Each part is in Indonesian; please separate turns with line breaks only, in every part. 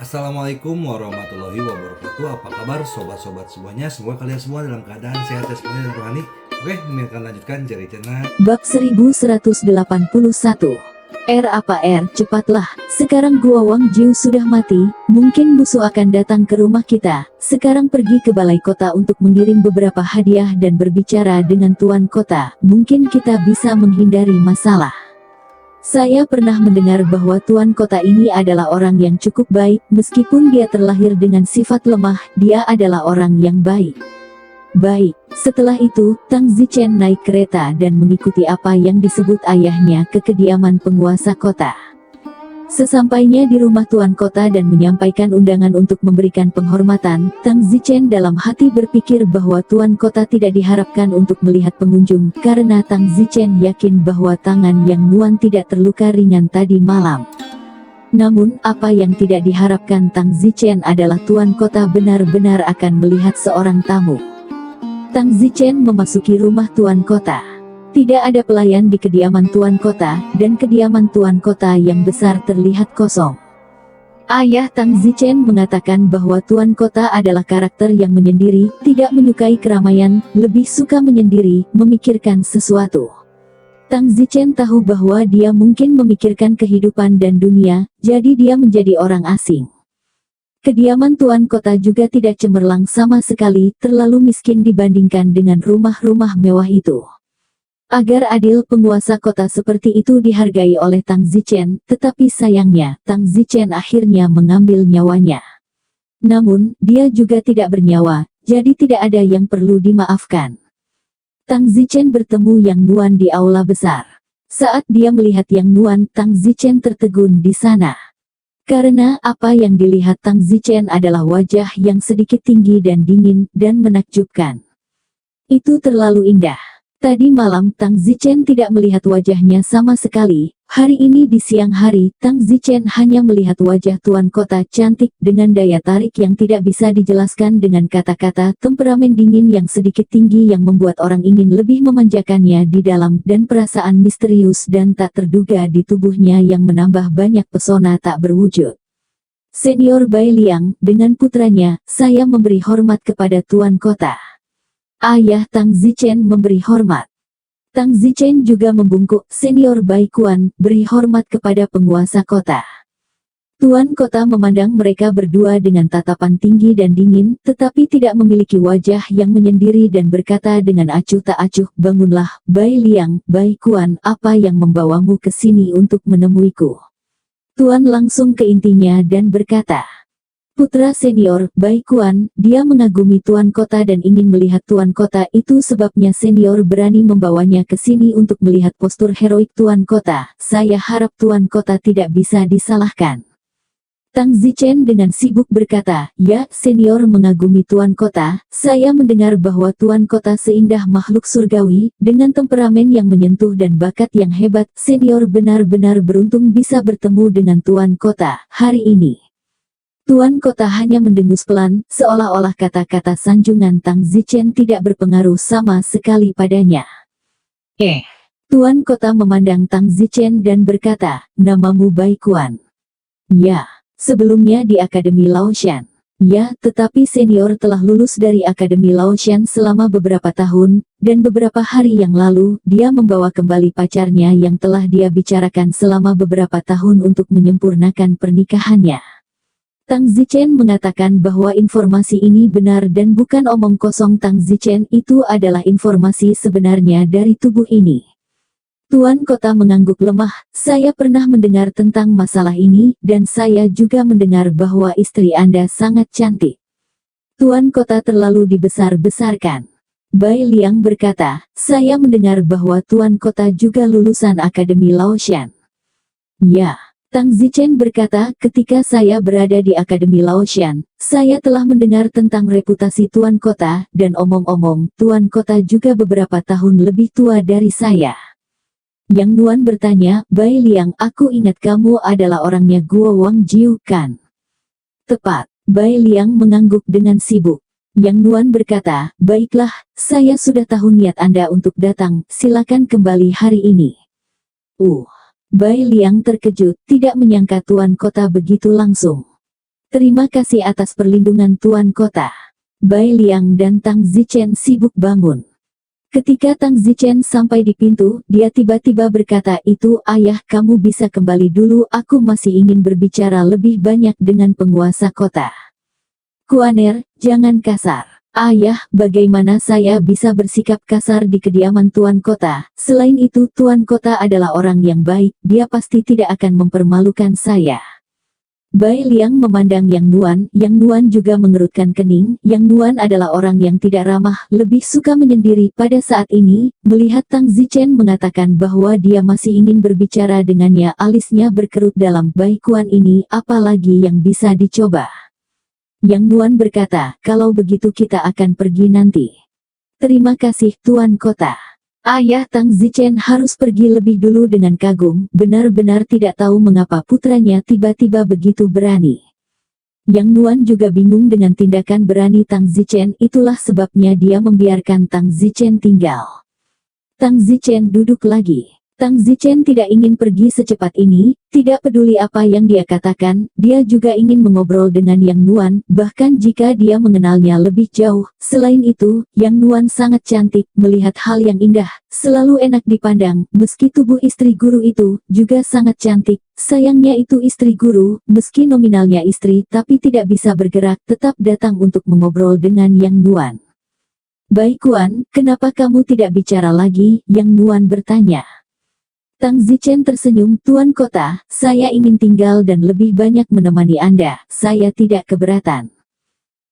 Assalamualaikum warahmatullahi wabarakatuh. Apa kabar sobat-sobat semuanya? Semoga kalian semua dalam keadaan sehat jasmani dan rohani. Oke, kami akan lanjutkan cerita.
Bab 1181. Apa cepatlah, sekarang gua Wang Jiu sudah mati, mungkin musuh akan datang ke rumah kita. Sekarang pergi ke balai kota untuk mengirim beberapa hadiah dan berbicara dengan tuan kota, mungkin kita bisa menghindari masalah. Saya pernah mendengar bahwa tuan kota ini adalah orang yang cukup baik, meskipun dia terlahir dengan sifat lemah, dia adalah orang yang baik. Baik, setelah itu, Tang Zichen naik kereta dan mengikuti apa yang disebut ayahnya ke kediaman penguasa kota. Sesampainya di rumah tuan kota dan menyampaikan undangan untuk memberikan penghormatan, Tang Zichen dalam hati berpikir bahwa tuan kota tidak diharapkan untuk melihat pengunjung, karena Tang Zichen yakin bahwa tangan Yang Nuan tidak terluka ringan tadi malam. Namun, apa yang tidak diharapkan Tang Zichen adalah tuan kota benar-benar akan melihat seorang tamu. Tang Zichen memasuki rumah tuan kota. Tidak ada pelayan di kediaman tuan kota, dan kediaman tuan kota yang besar terlihat kosong. Ayah Tang Zichen mengatakan bahwa tuan kota adalah karakter yang menyendiri, tidak menyukai keramaian, lebih suka menyendiri, memikirkan sesuatu. Tang Zichen tahu bahwa dia mungkin memikirkan kehidupan dan dunia, jadi dia menjadi orang asing. Kediaman tuan kota juga tidak cemerlang sama sekali, terlalu miskin dibandingkan dengan rumah-rumah mewah itu. Agar adil, penguasa kota seperti itu dihargai oleh Tang Zichen, tetapi sayangnya, Tang Zichen akhirnya mengambil nyawanya. Namun, dia juga tidak bernyawa, jadi tidak ada yang perlu dimaafkan. Tang Zichen bertemu Yang Nuan di aula besar. Saat dia melihat Yang Nuan, Tang Zichen tertegun di sana. Karena apa yang dilihat Tang Zichen adalah wajah yang sedikit tinggi dan dingin, dan menakjubkan. Itu terlalu indah. Tadi malam Tang Zichen tidak melihat wajahnya sama sekali. Hari ini di siang hari, Tang Zichen hanya melihat wajah tuan kota cantik dengan daya tarik yang tidak bisa dijelaskan dengan kata-kata, temperamen dingin yang sedikit tinggi yang membuat orang ingin lebih memanjakannya di dalam, dan perasaan misterius dan tak terduga di tubuhnya yang menambah banyak pesona tak berwujud. Senior Bai Liang, dengan putranya, saya memberi hormat kepada tuan kota. Ayah Tang Zichen memberi hormat. Tang Zichen juga membungkuk. Senior Bai Kuan, beri hormat kepada penguasa kota. Tuan kota memandang mereka berdua dengan tatapan tinggi dan dingin, tetapi tidak memiliki wajah yang menyendiri dan berkata dengan acuh tak acuh, bangunlah, Bai Liang, Bai Kuan, apa yang membawamu ke sini untuk menemuiku? Tuan langsung ke intinya dan berkata, putra senior, Bai Kuan, dia mengagumi tuan kota dan ingin melihat tuan kota, itu sebabnya senior berani membawanya ke sini untuk melihat postur heroik tuan kota. Saya harap tuan kota tidak bisa disalahkan. Tang Zichen dengan sibuk berkata, ya, senior mengagumi tuan kota. Saya mendengar bahwa tuan kota seindah makhluk surgawi, dengan temperamen yang menyentuh dan bakat yang hebat. Senior benar-benar beruntung bisa bertemu dengan tuan kota hari ini. Tuan kota hanya mendengus pelan, seolah-olah kata-kata sanjungan Tang Zichen tidak berpengaruh sama sekali padanya. Tuan kota memandang Tang Zichen dan berkata, namamu Bai Kuan. Ya, sebelumnya di Akademi Laoshan. Ya, tetapi senior telah lulus dari Akademi Laoshan selama beberapa tahun, dan beberapa hari yang lalu, dia membawa kembali pacarnya yang telah dia bicarakan selama beberapa tahun untuk menyempurnakan pernikahannya. Tang Zichen mengatakan bahwa informasi ini benar dan bukan omong kosong. Tang Zichen, itu adalah informasi sebenarnya dari tubuh ini. Tuan kota mengangguk lemah, saya pernah mendengar tentang masalah ini, dan saya juga mendengar bahwa istri Anda sangat cantik. Tuan kota terlalu dibesar-besarkan. Bai Liang berkata, saya mendengar bahwa tuan kota juga lulusan Akademi Laoshan. Ya. Tang Zichen berkata, ketika saya berada di Akademi Laoshan, saya telah mendengar tentang reputasi tuan kota, dan omong-omong, tuan kota juga beberapa tahun lebih tua dari saya. Yang Nuan bertanya, Bai Liang, aku ingat kamu adalah orangnya Guo Wang Jiu kan? Tepat. Bai Liang mengangguk dengan sibuk. Yang Nuan berkata, baiklah, saya sudah tahu niat Anda untuk datang, silakan kembali hari ini. Bai Liang terkejut, tidak menyangka tuan kota begitu langsung. Terima kasih atas perlindungan Tuan Kota. Bai Liang dan Tang Zichen sibuk bangun. Ketika Tang Zichen sampai di pintu, dia tiba-tiba berkata, "Itu ayah, kamu bisa kembali dulu, aku masih ingin berbicara lebih banyak dengan penguasa kota." "Kuaner, jangan kasar." "Ayah, bagaimana saya bisa bersikap kasar di kediaman Tuan Kota? Selain itu, Tuan Kota adalah orang yang baik, dia pasti tidak akan mempermalukan saya." Bai Liang memandang Yang Nuan juga mengerutkan kening. Yang Nuan adalah orang yang tidak ramah, lebih suka menyendiri. Pada saat ini, melihat Tang Zichen mengatakan bahwa dia masih ingin berbicara dengannya, alisnya berkerut dalam. "Bai Kuan ini, apalagi yang bisa dicoba?" Yang Nuan berkata, "Kalau begitu kita akan pergi nanti." "Terima kasih Tuan Kota." Ayah Tang Zichen harus pergi lebih dulu dengan kagum, benar-benar tidak tahu mengapa putranya tiba-tiba begitu berani. Yang Nuan juga bingung dengan tindakan berani Tang Zichen, itulah sebabnya dia membiarkan Tang Zichen tinggal. Tang Zichen duduk lagi. Tang Zichen tidak ingin pergi secepat ini, tidak peduli apa yang dia katakan, dia juga ingin mengobrol dengan Yang Nuan, bahkan jika dia mengenalnya lebih jauh. Selain itu, Yang Nuan sangat cantik, melihat hal yang indah, selalu enak dipandang, meski tubuh istri guru itu juga sangat cantik. Sayangnya itu istri guru, meski nominalnya istri tapi tidak bisa bergerak, tetap datang untuk mengobrol dengan Yang Nuan. "Bai Kuan, kenapa kamu tidak bicara lagi?" Yang Nuan bertanya. Tang Zichen tersenyum, "Tuan Kota, saya ingin tinggal dan lebih banyak menemani Anda, saya tidak keberatan."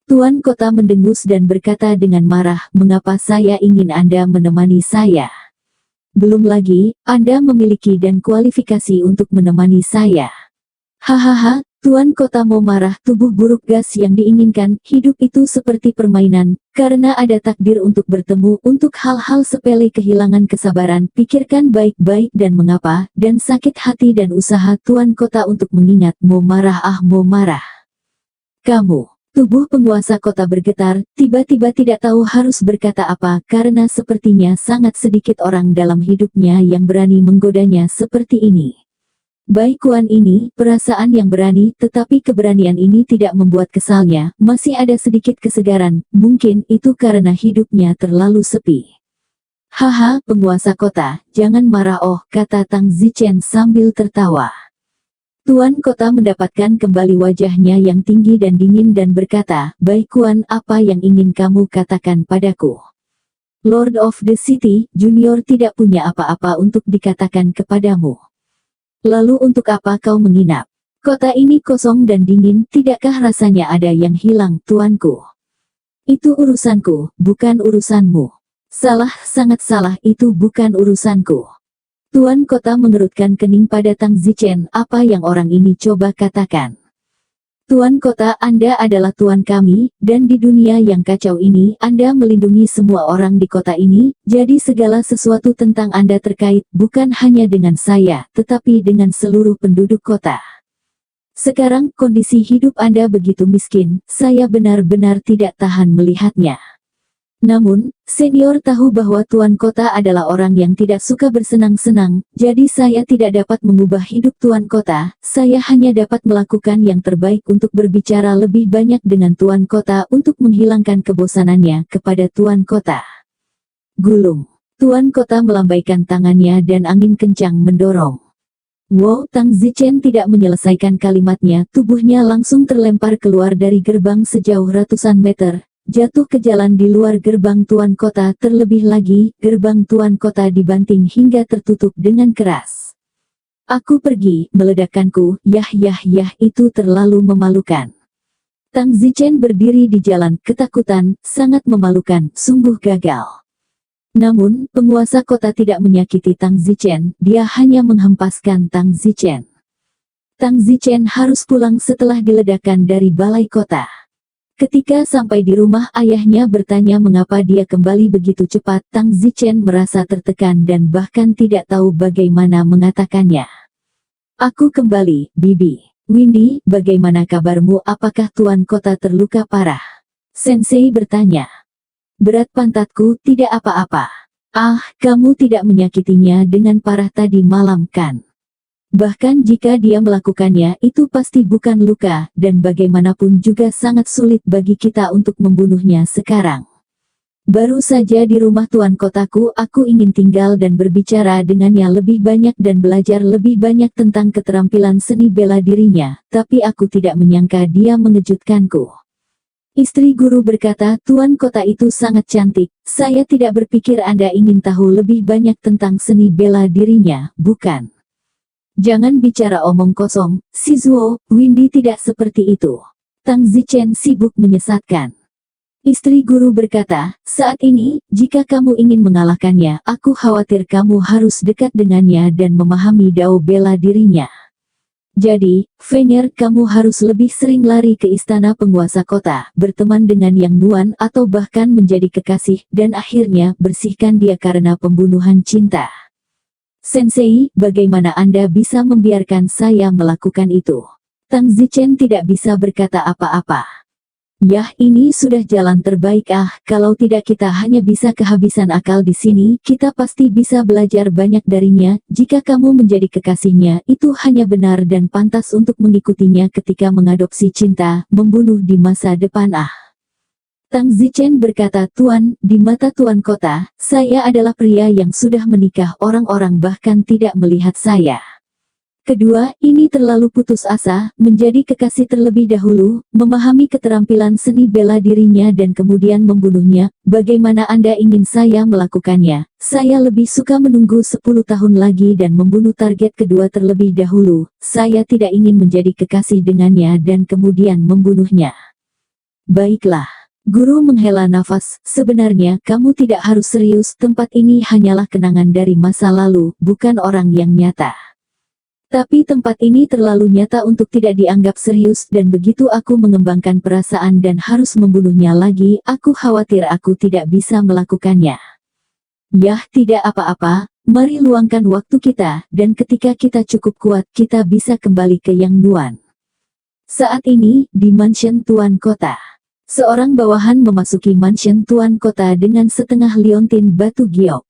Tuan Kota mendengus dan berkata dengan marah, "Mengapa saya ingin Anda menemani saya? Belum lagi, Anda memiliki dan kualifikasi untuk menemani saya." "Hahaha, Tuan Kota mau marah, tubuh buruk gas yang diinginkan, hidup itu seperti permainan, karena ada takdir untuk bertemu, untuk hal-hal sepele kehilangan kesabaran, pikirkan baik-baik dan mengapa, dan sakit hati dan usaha Tuan Kota untuk mengingat, mau marah mau marah. Kamu." Tubuh penguasa kota bergetar, tiba-tiba tidak tahu harus berkata apa, karena sepertinya sangat sedikit orang dalam hidupnya yang berani menggodanya seperti ini. Bai Kuan ini, perasaan yang berani, tetapi keberanian ini tidak membuat kesalnya, masih ada sedikit kesegaran, mungkin itu karena hidupnya terlalu sepi. "Haha, penguasa kota, jangan marah kata Tang Zichen sambil tertawa. Tuan Kota mendapatkan kembali wajahnya yang tinggi dan dingin dan berkata, "Bai Kuan, apa yang ingin kamu katakan padaku?" "Lord of the City, Junior tidak punya apa-apa untuk dikatakan kepadamu. Lalu untuk apa kau menginap? Kota ini kosong dan dingin, tidakkah rasanya ada yang hilang, tuanku?" "Itu urusanku, bukan urusanmu." "Salah, sangat salah, itu bukan urusanku." Tuan Kota mengerutkan kening pada Tang Zichen, "Apa yang orang ini coba katakan?" "Tuan Kota, Anda adalah tuan kami, dan di dunia yang kacau ini, Anda melindungi semua orang di kota ini, jadi segala sesuatu tentang Anda terkait, bukan hanya dengan saya, tetapi dengan seluruh penduduk kota. Sekarang, kondisi hidup Anda begitu miskin, saya benar-benar tidak tahan melihatnya. Namun, senior tahu bahwa Tuan Kota adalah orang yang tidak suka bersenang-senang, jadi saya tidak dapat mengubah hidup Tuan Kota, saya hanya dapat melakukan yang terbaik untuk berbicara lebih banyak dengan Tuan Kota untuk menghilangkan kebosanannya kepada Tuan Kota." Gulung. Tuan Kota melambaikan tangannya dan angin kencang mendorong. Wow, Tang Zichen tidak menyelesaikan kalimatnya, tubuhnya langsung terlempar keluar dari gerbang sejauh ratusan meter. Jatuh ke jalan di luar gerbang Tuan Kota, terlebih lagi, gerbang Tuan Kota dibanting hingga tertutup dengan keras. "Aku pergi, meledakkanku, yah, itu terlalu memalukan." Tang Zichen berdiri di jalan, ketakutan, sangat memalukan, sungguh gagal. Namun, penguasa kota tidak menyakiti Tang Zichen, dia hanya menghempaskan Tang Zichen. Tang Zichen harus pulang setelah diledakkan dari balai kota. Ketika sampai di rumah, ayahnya bertanya mengapa dia kembali begitu cepat. Tang Zichen merasa tertekan dan bahkan tidak tahu bagaimana mengatakannya. "Aku kembali, Bibi." "Windy, bagaimana kabarmu? Apakah Tuan Kota terluka parah?" Sensei bertanya. "Berat pantatku, tidak apa-apa." "Ah, kamu tidak menyakitinya dengan parah tadi malam kan?" Bahkan jika dia melakukannya, itu pasti bukan luka, dan bagaimanapun juga sangat sulit bagi kita untuk membunuhnya sekarang. Baru saja di rumah tuan kotaku, aku ingin tinggal dan berbicara dengannya lebih banyak dan belajar lebih banyak tentang keterampilan seni bela dirinya, tapi aku tidak menyangka dia mengejutkanku. Istri guru berkata, tuan kota itu sangat cantik, saya tidak berpikir Anda ingin tahu lebih banyak tentang seni bela dirinya, bukan? Jangan bicara omong kosong, Shizuo, Windy tidak seperti itu. Tang Zichen sibuk menyesatkan. Istri guru berkata, saat ini, jika kamu ingin mengalahkannya, aku khawatir kamu harus dekat dengannya dan memahami dao bela dirinya. Jadi, Fenir, kamu harus lebih sering lari ke istana penguasa kota, berteman dengan Yang Nuan atau bahkan menjadi kekasih, dan akhirnya bersihkan dia karena pembunuhan cinta. Sensei, bagaimana Anda bisa membiarkan saya melakukan itu? Tang Zichen tidak bisa berkata apa-apa. Yah, ini sudah jalan terbaik. Kalau tidak kita hanya bisa kehabisan akal di sini. Kita pasti bisa belajar banyak darinya. Jika kamu menjadi kekasihnya, itu hanya benar dan pantas untuk mengikutinya ketika mengadopsi cinta, membunuh di masa depan. Tang Zichen berkata, Tuan, di mata tuan kota, saya adalah pria yang sudah menikah. Orang-orang bahkan tidak melihat saya. Kedua, ini terlalu putus asa, menjadi kekasih terlebih dahulu, memahami keterampilan seni bela dirinya dan kemudian membunuhnya. Bagaimana Anda ingin saya melakukannya? Saya lebih suka menunggu 10 tahun lagi dan membunuh target kedua terlebih dahulu. Saya tidak ingin menjadi kekasih dengannya dan kemudian membunuhnya. Baiklah. Guru menghela nafas, sebenarnya kamu tidak harus serius, tempat ini hanyalah kenangan dari masa lalu, bukan orang yang nyata. Tapi tempat ini terlalu nyata untuk tidak dianggap serius dan begitu aku mengembangkan perasaan dan harus membunuhnya lagi, aku khawatir aku tidak bisa melakukannya. Yah, tidak apa-apa, mari luangkan waktu kita, dan ketika kita cukup kuat, kita bisa kembali ke Yang Nuan. Saat ini, di mansion tuan kota. Seorang bawahan memasuki mansion tuan kota dengan setengah liontin batu giok.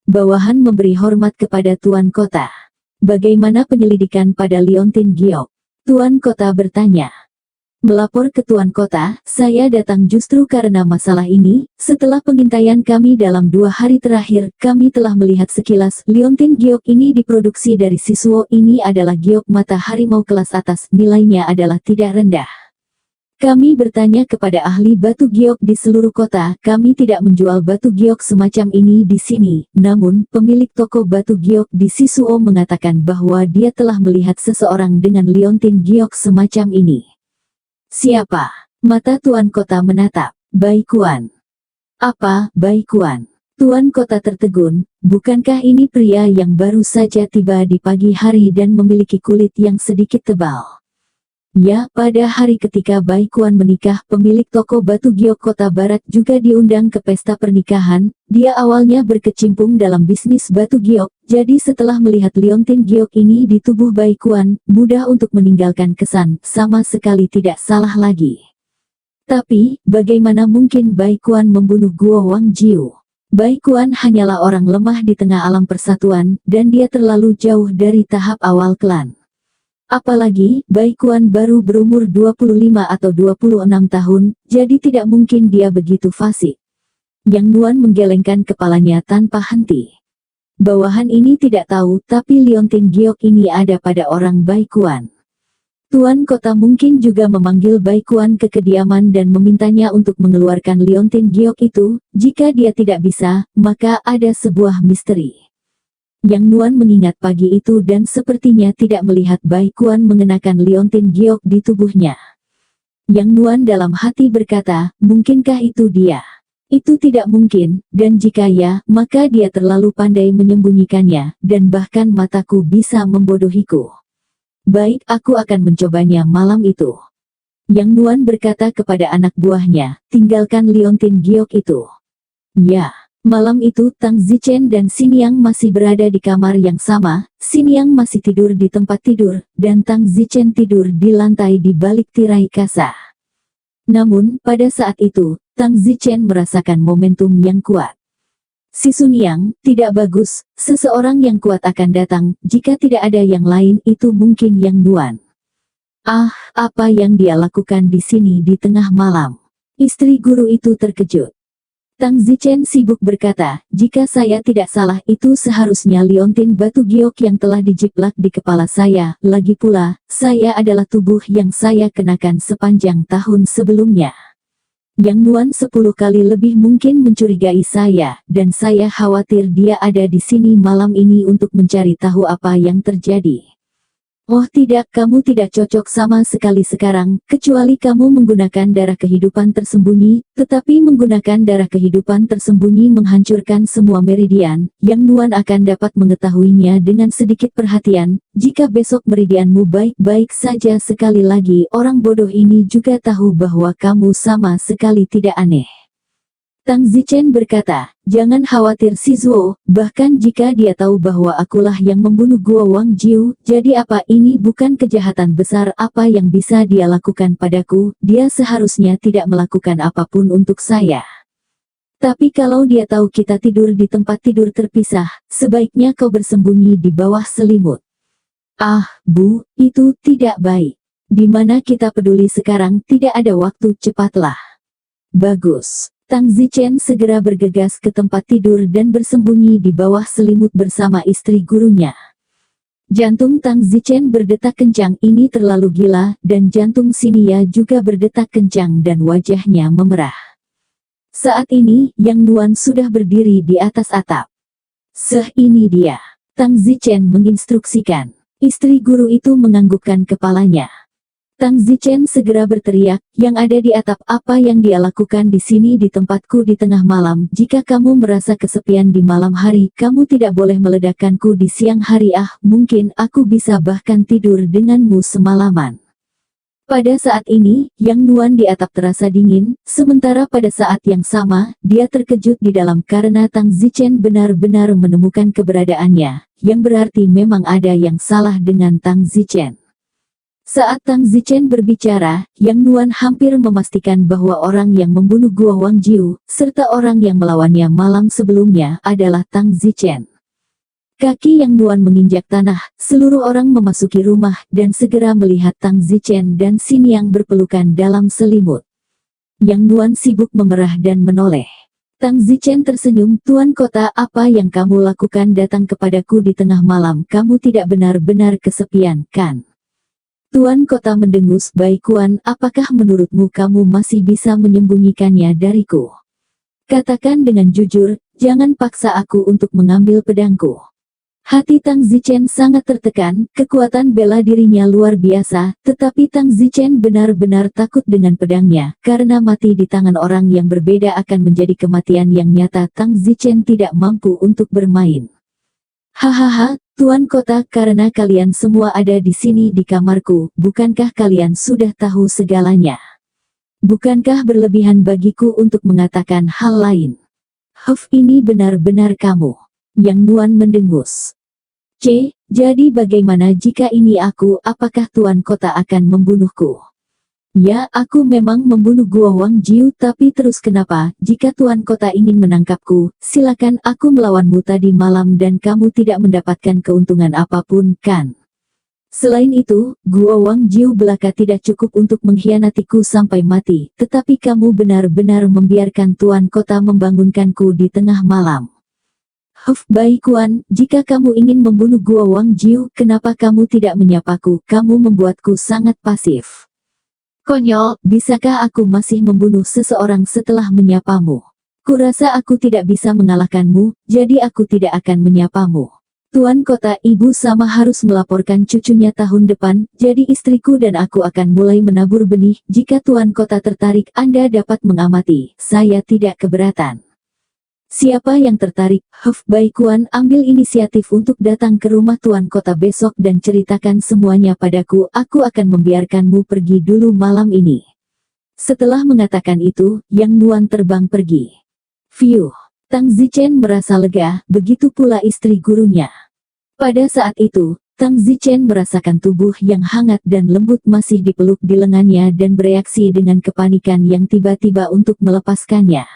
Bawahan memberi hormat kepada tuan kota. Bagaimana penyelidikan pada liontin giok? Tuan kota bertanya. Melapor ke tuan kota, saya datang justru karena masalah ini. Setelah pengintaian kami dalam 2 hari terakhir, kami telah melihat sekilas liontin giok ini diproduksi dari Shizuo. Ini adalah giok mata harimau kelas atas, nilainya adalah tidak rendah. Kami bertanya kepada ahli batu giok di seluruh kota, kami tidak menjual batu giok semacam ini di sini. Namun, pemilik toko batu giok di Shizuo mengatakan bahwa dia telah melihat seseorang dengan liontin giok semacam ini. Siapa? Mata tuan kota menatap. Baikuan. Apa, Baikuan? Tuan kota tertegun, bukankah ini pria yang baru saja tiba di pagi hari dan memiliki kulit yang sedikit tebal? Ya, pada hari ketika Baikuan menikah, pemilik toko batu giok kota barat juga diundang ke pesta pernikahan. Dia awalnya berkecimpung dalam bisnis batu giok, jadi setelah melihat liontin giok ini di tubuh Baikuan, mudah untuk meninggalkan kesan, sama sekali tidak salah lagi. Tapi, bagaimana mungkin Baikuan membunuh Guo Wangjiu? Baikuan hanyalah orang lemah di tengah alam persatuan, dan dia terlalu jauh dari tahap awal klan. Apalagi, Baikuan baru berumur 25 atau 26 tahun, jadi tidak mungkin dia begitu fasik. Yang Nuan menggelengkan kepalanya tanpa henti. Bawahan ini tidak tahu, tapi liontin giok ini ada pada orang Baikuan. Tuan kota mungkin juga memanggil Baikuan ke kediaman dan memintanya untuk mengeluarkan liontin giok itu. Jika dia tidak bisa, maka ada sebuah misteri. Yang Nuan mengingat pagi itu dan sepertinya tidak melihat Baikuan mengenakan liontin giok di tubuhnya. Yang Nuan dalam hati berkata, mungkinkah itu dia? Itu tidak mungkin, dan jika ya, maka dia terlalu pandai menyembunyikannya, dan bahkan mataku bisa membodohiku. Baik, aku akan mencobanya malam itu. Yang Nuan berkata kepada anak buahnya, tinggalkan liontin giok itu. Ya. Malam itu Tang Zichen dan Xiniang masih berada di kamar yang sama. Xiniang masih tidur di tempat tidur, dan Tang Zichen tidur di lantai di balik tirai kasa. Namun, pada saat itu, Tang Zichen merasakan momentum yang kuat. Si Sun Yang, tidak bagus, seseorang yang kuat akan datang, jika tidak ada yang lain itu mungkin Yang Nuan. Ah, apa yang dia lakukan di sini di tengah malam? Istri guru itu terkejut. Tang Zichen sibuk berkata, jika saya tidak salah itu seharusnya liontin batu giok yang telah dijiplak di kepala saya, lagi pula, saya adalah tubuh yang saya kenakan sepanjang tahun sebelumnya. Yang Nuan 10 kali lebih mungkin mencurigai saya, dan saya khawatir dia ada di sini malam ini untuk mencari tahu apa yang terjadi. Oh tidak, kamu tidak cocok sama sekali sekarang, kecuali kamu menggunakan darah kehidupan tersembunyi, tetapi menggunakan darah kehidupan tersembunyi menghancurkan semua meridian, yang Nuan akan dapat mengetahuinya dengan sedikit perhatian, jika besok meridianmu baik-baik saja. Sekali lagi orang bodoh ini juga tahu bahwa kamu sama sekali tidak aneh. Tang Zichen berkata, jangan khawatir si Zuo, bahkan jika dia tahu bahwa akulah yang membunuh Guo Wangjiu, jadi apa ini bukan kejahatan besar apa yang bisa dia lakukan padaku, dia seharusnya tidak melakukan apapun untuk saya. Tapi kalau dia tahu kita tidur di tempat tidur terpisah, sebaiknya kau bersembunyi di bawah selimut. Ah, Bu, itu tidak baik. Di mana kita peduli sekarang, tidak ada waktu, cepatlah. Bagus. Tang Zichen segera bergegas ke tempat tidur dan bersembunyi di bawah selimut bersama istri gurunya. Jantung Tang Zichen berdetak kencang, ini terlalu gila, dan jantung Xinia juga berdetak kencang dan wajahnya memerah. Saat ini, Yang Nuan sudah berdiri di atas atap. Ini dia. Tang Zichen menginstruksikan. Istri guru itu menganggukkan kepalanya. Tang Zichen segera berteriak, yang ada di atap, apa yang dia lakukan di sini di tempatku di tengah malam. Jika kamu merasa kesepian di malam hari, kamu tidak boleh meledakkanku di siang hari. Ah, mungkin aku bisa bahkan tidur denganmu semalaman. Pada saat ini, Yang Nuan di atap terasa dingin, sementara pada saat yang sama, dia terkejut di dalam karena Tang Zichen benar-benar menemukan keberadaannya, yang berarti memang ada yang salah dengan Tang Zichen. Saat Tang Zichen berbicara, Yang Nuan hampir memastikan bahwa orang yang membunuh Guo Wangjiu, serta orang yang melawannya malam sebelumnya, adalah Tang Zichen. Kaki Yang Nuan menginjak tanah, seluruh orang memasuki rumah, dan segera melihat Tang Zichen dan Xin Yang berpelukan dalam selimut. Yang Nuan sibuk memerah dan menoleh. Tang Zichen tersenyum, Tuan Kota, apa yang kamu lakukan datang kepadaku di tengah malam, kamu tidak benar-benar kesepian, kan? Tuan Kota mendengus, baik Kuan, apakah menurutmu kamu masih bisa menyembunyikannya dariku? Katakan dengan jujur, jangan paksa aku untuk mengambil pedangku. Hati Tang Zichen sangat tertekan, kekuatan bela dirinya luar biasa, tetapi Tang Zichen benar-benar takut dengan pedangnya, karena mati di tangan orang yang berbeda akan menjadi kematian yang nyata. Tang Zichen tidak mampu untuk bermain. Hahaha, Tuan Kota, karena kalian semua ada di sini di kamarku, bukankah kalian sudah tahu segalanya? Bukankah berlebihan bagiku untuk mengatakan hal lain? Ini benar-benar kamu. Yang Nuan mendengus. Jadi bagaimana jika ini aku, apakah Tuan Kota akan membunuhku? Ya, aku memang membunuh Guo Wangjiu, tapi terus kenapa, jika Tuan Kota ingin menangkapku, silakan, aku melawanmu tadi malam dan kamu tidak mendapatkan keuntungan apapun, kan? Selain itu, Guo Wangjiu belaka tidak cukup untuk mengkhianatiku sampai mati, tetapi kamu benar-benar membiarkan Tuan Kota membangunkanku di tengah malam. Baik Kuan, jika kamu ingin membunuh Guo Wangjiu, kenapa kamu tidak menyapaku, kamu membuatku sangat pasif. Konyol, bisakah aku masih membunuh seseorang setelah menyapamu? Kurasa aku tidak bisa mengalahkanmu, jadi aku tidak akan menyapamu. Tuan Kota, ibu sama harus melaporkan cucunya tahun depan, jadi istriku dan aku akan mulai menabur benih. Jika Tuan Kota tertarik, Anda dapat mengamati, saya tidak keberatan. Siapa yang tertarik? Baik Kuan, ambil inisiatif untuk datang ke rumah Tuan Kota besok dan ceritakan semuanya padaku, aku akan membiarkanmu pergi dulu malam ini. Setelah mengatakan itu, Yang Nuan terbang pergi. Tang Zichen merasa lega, begitu pula istri gurunya. Pada saat itu, Tang Zichen merasakan tubuh yang hangat dan lembut masih dipeluk di lengannya dan bereaksi dengan kepanikan yang tiba-tiba untuk melepaskannya.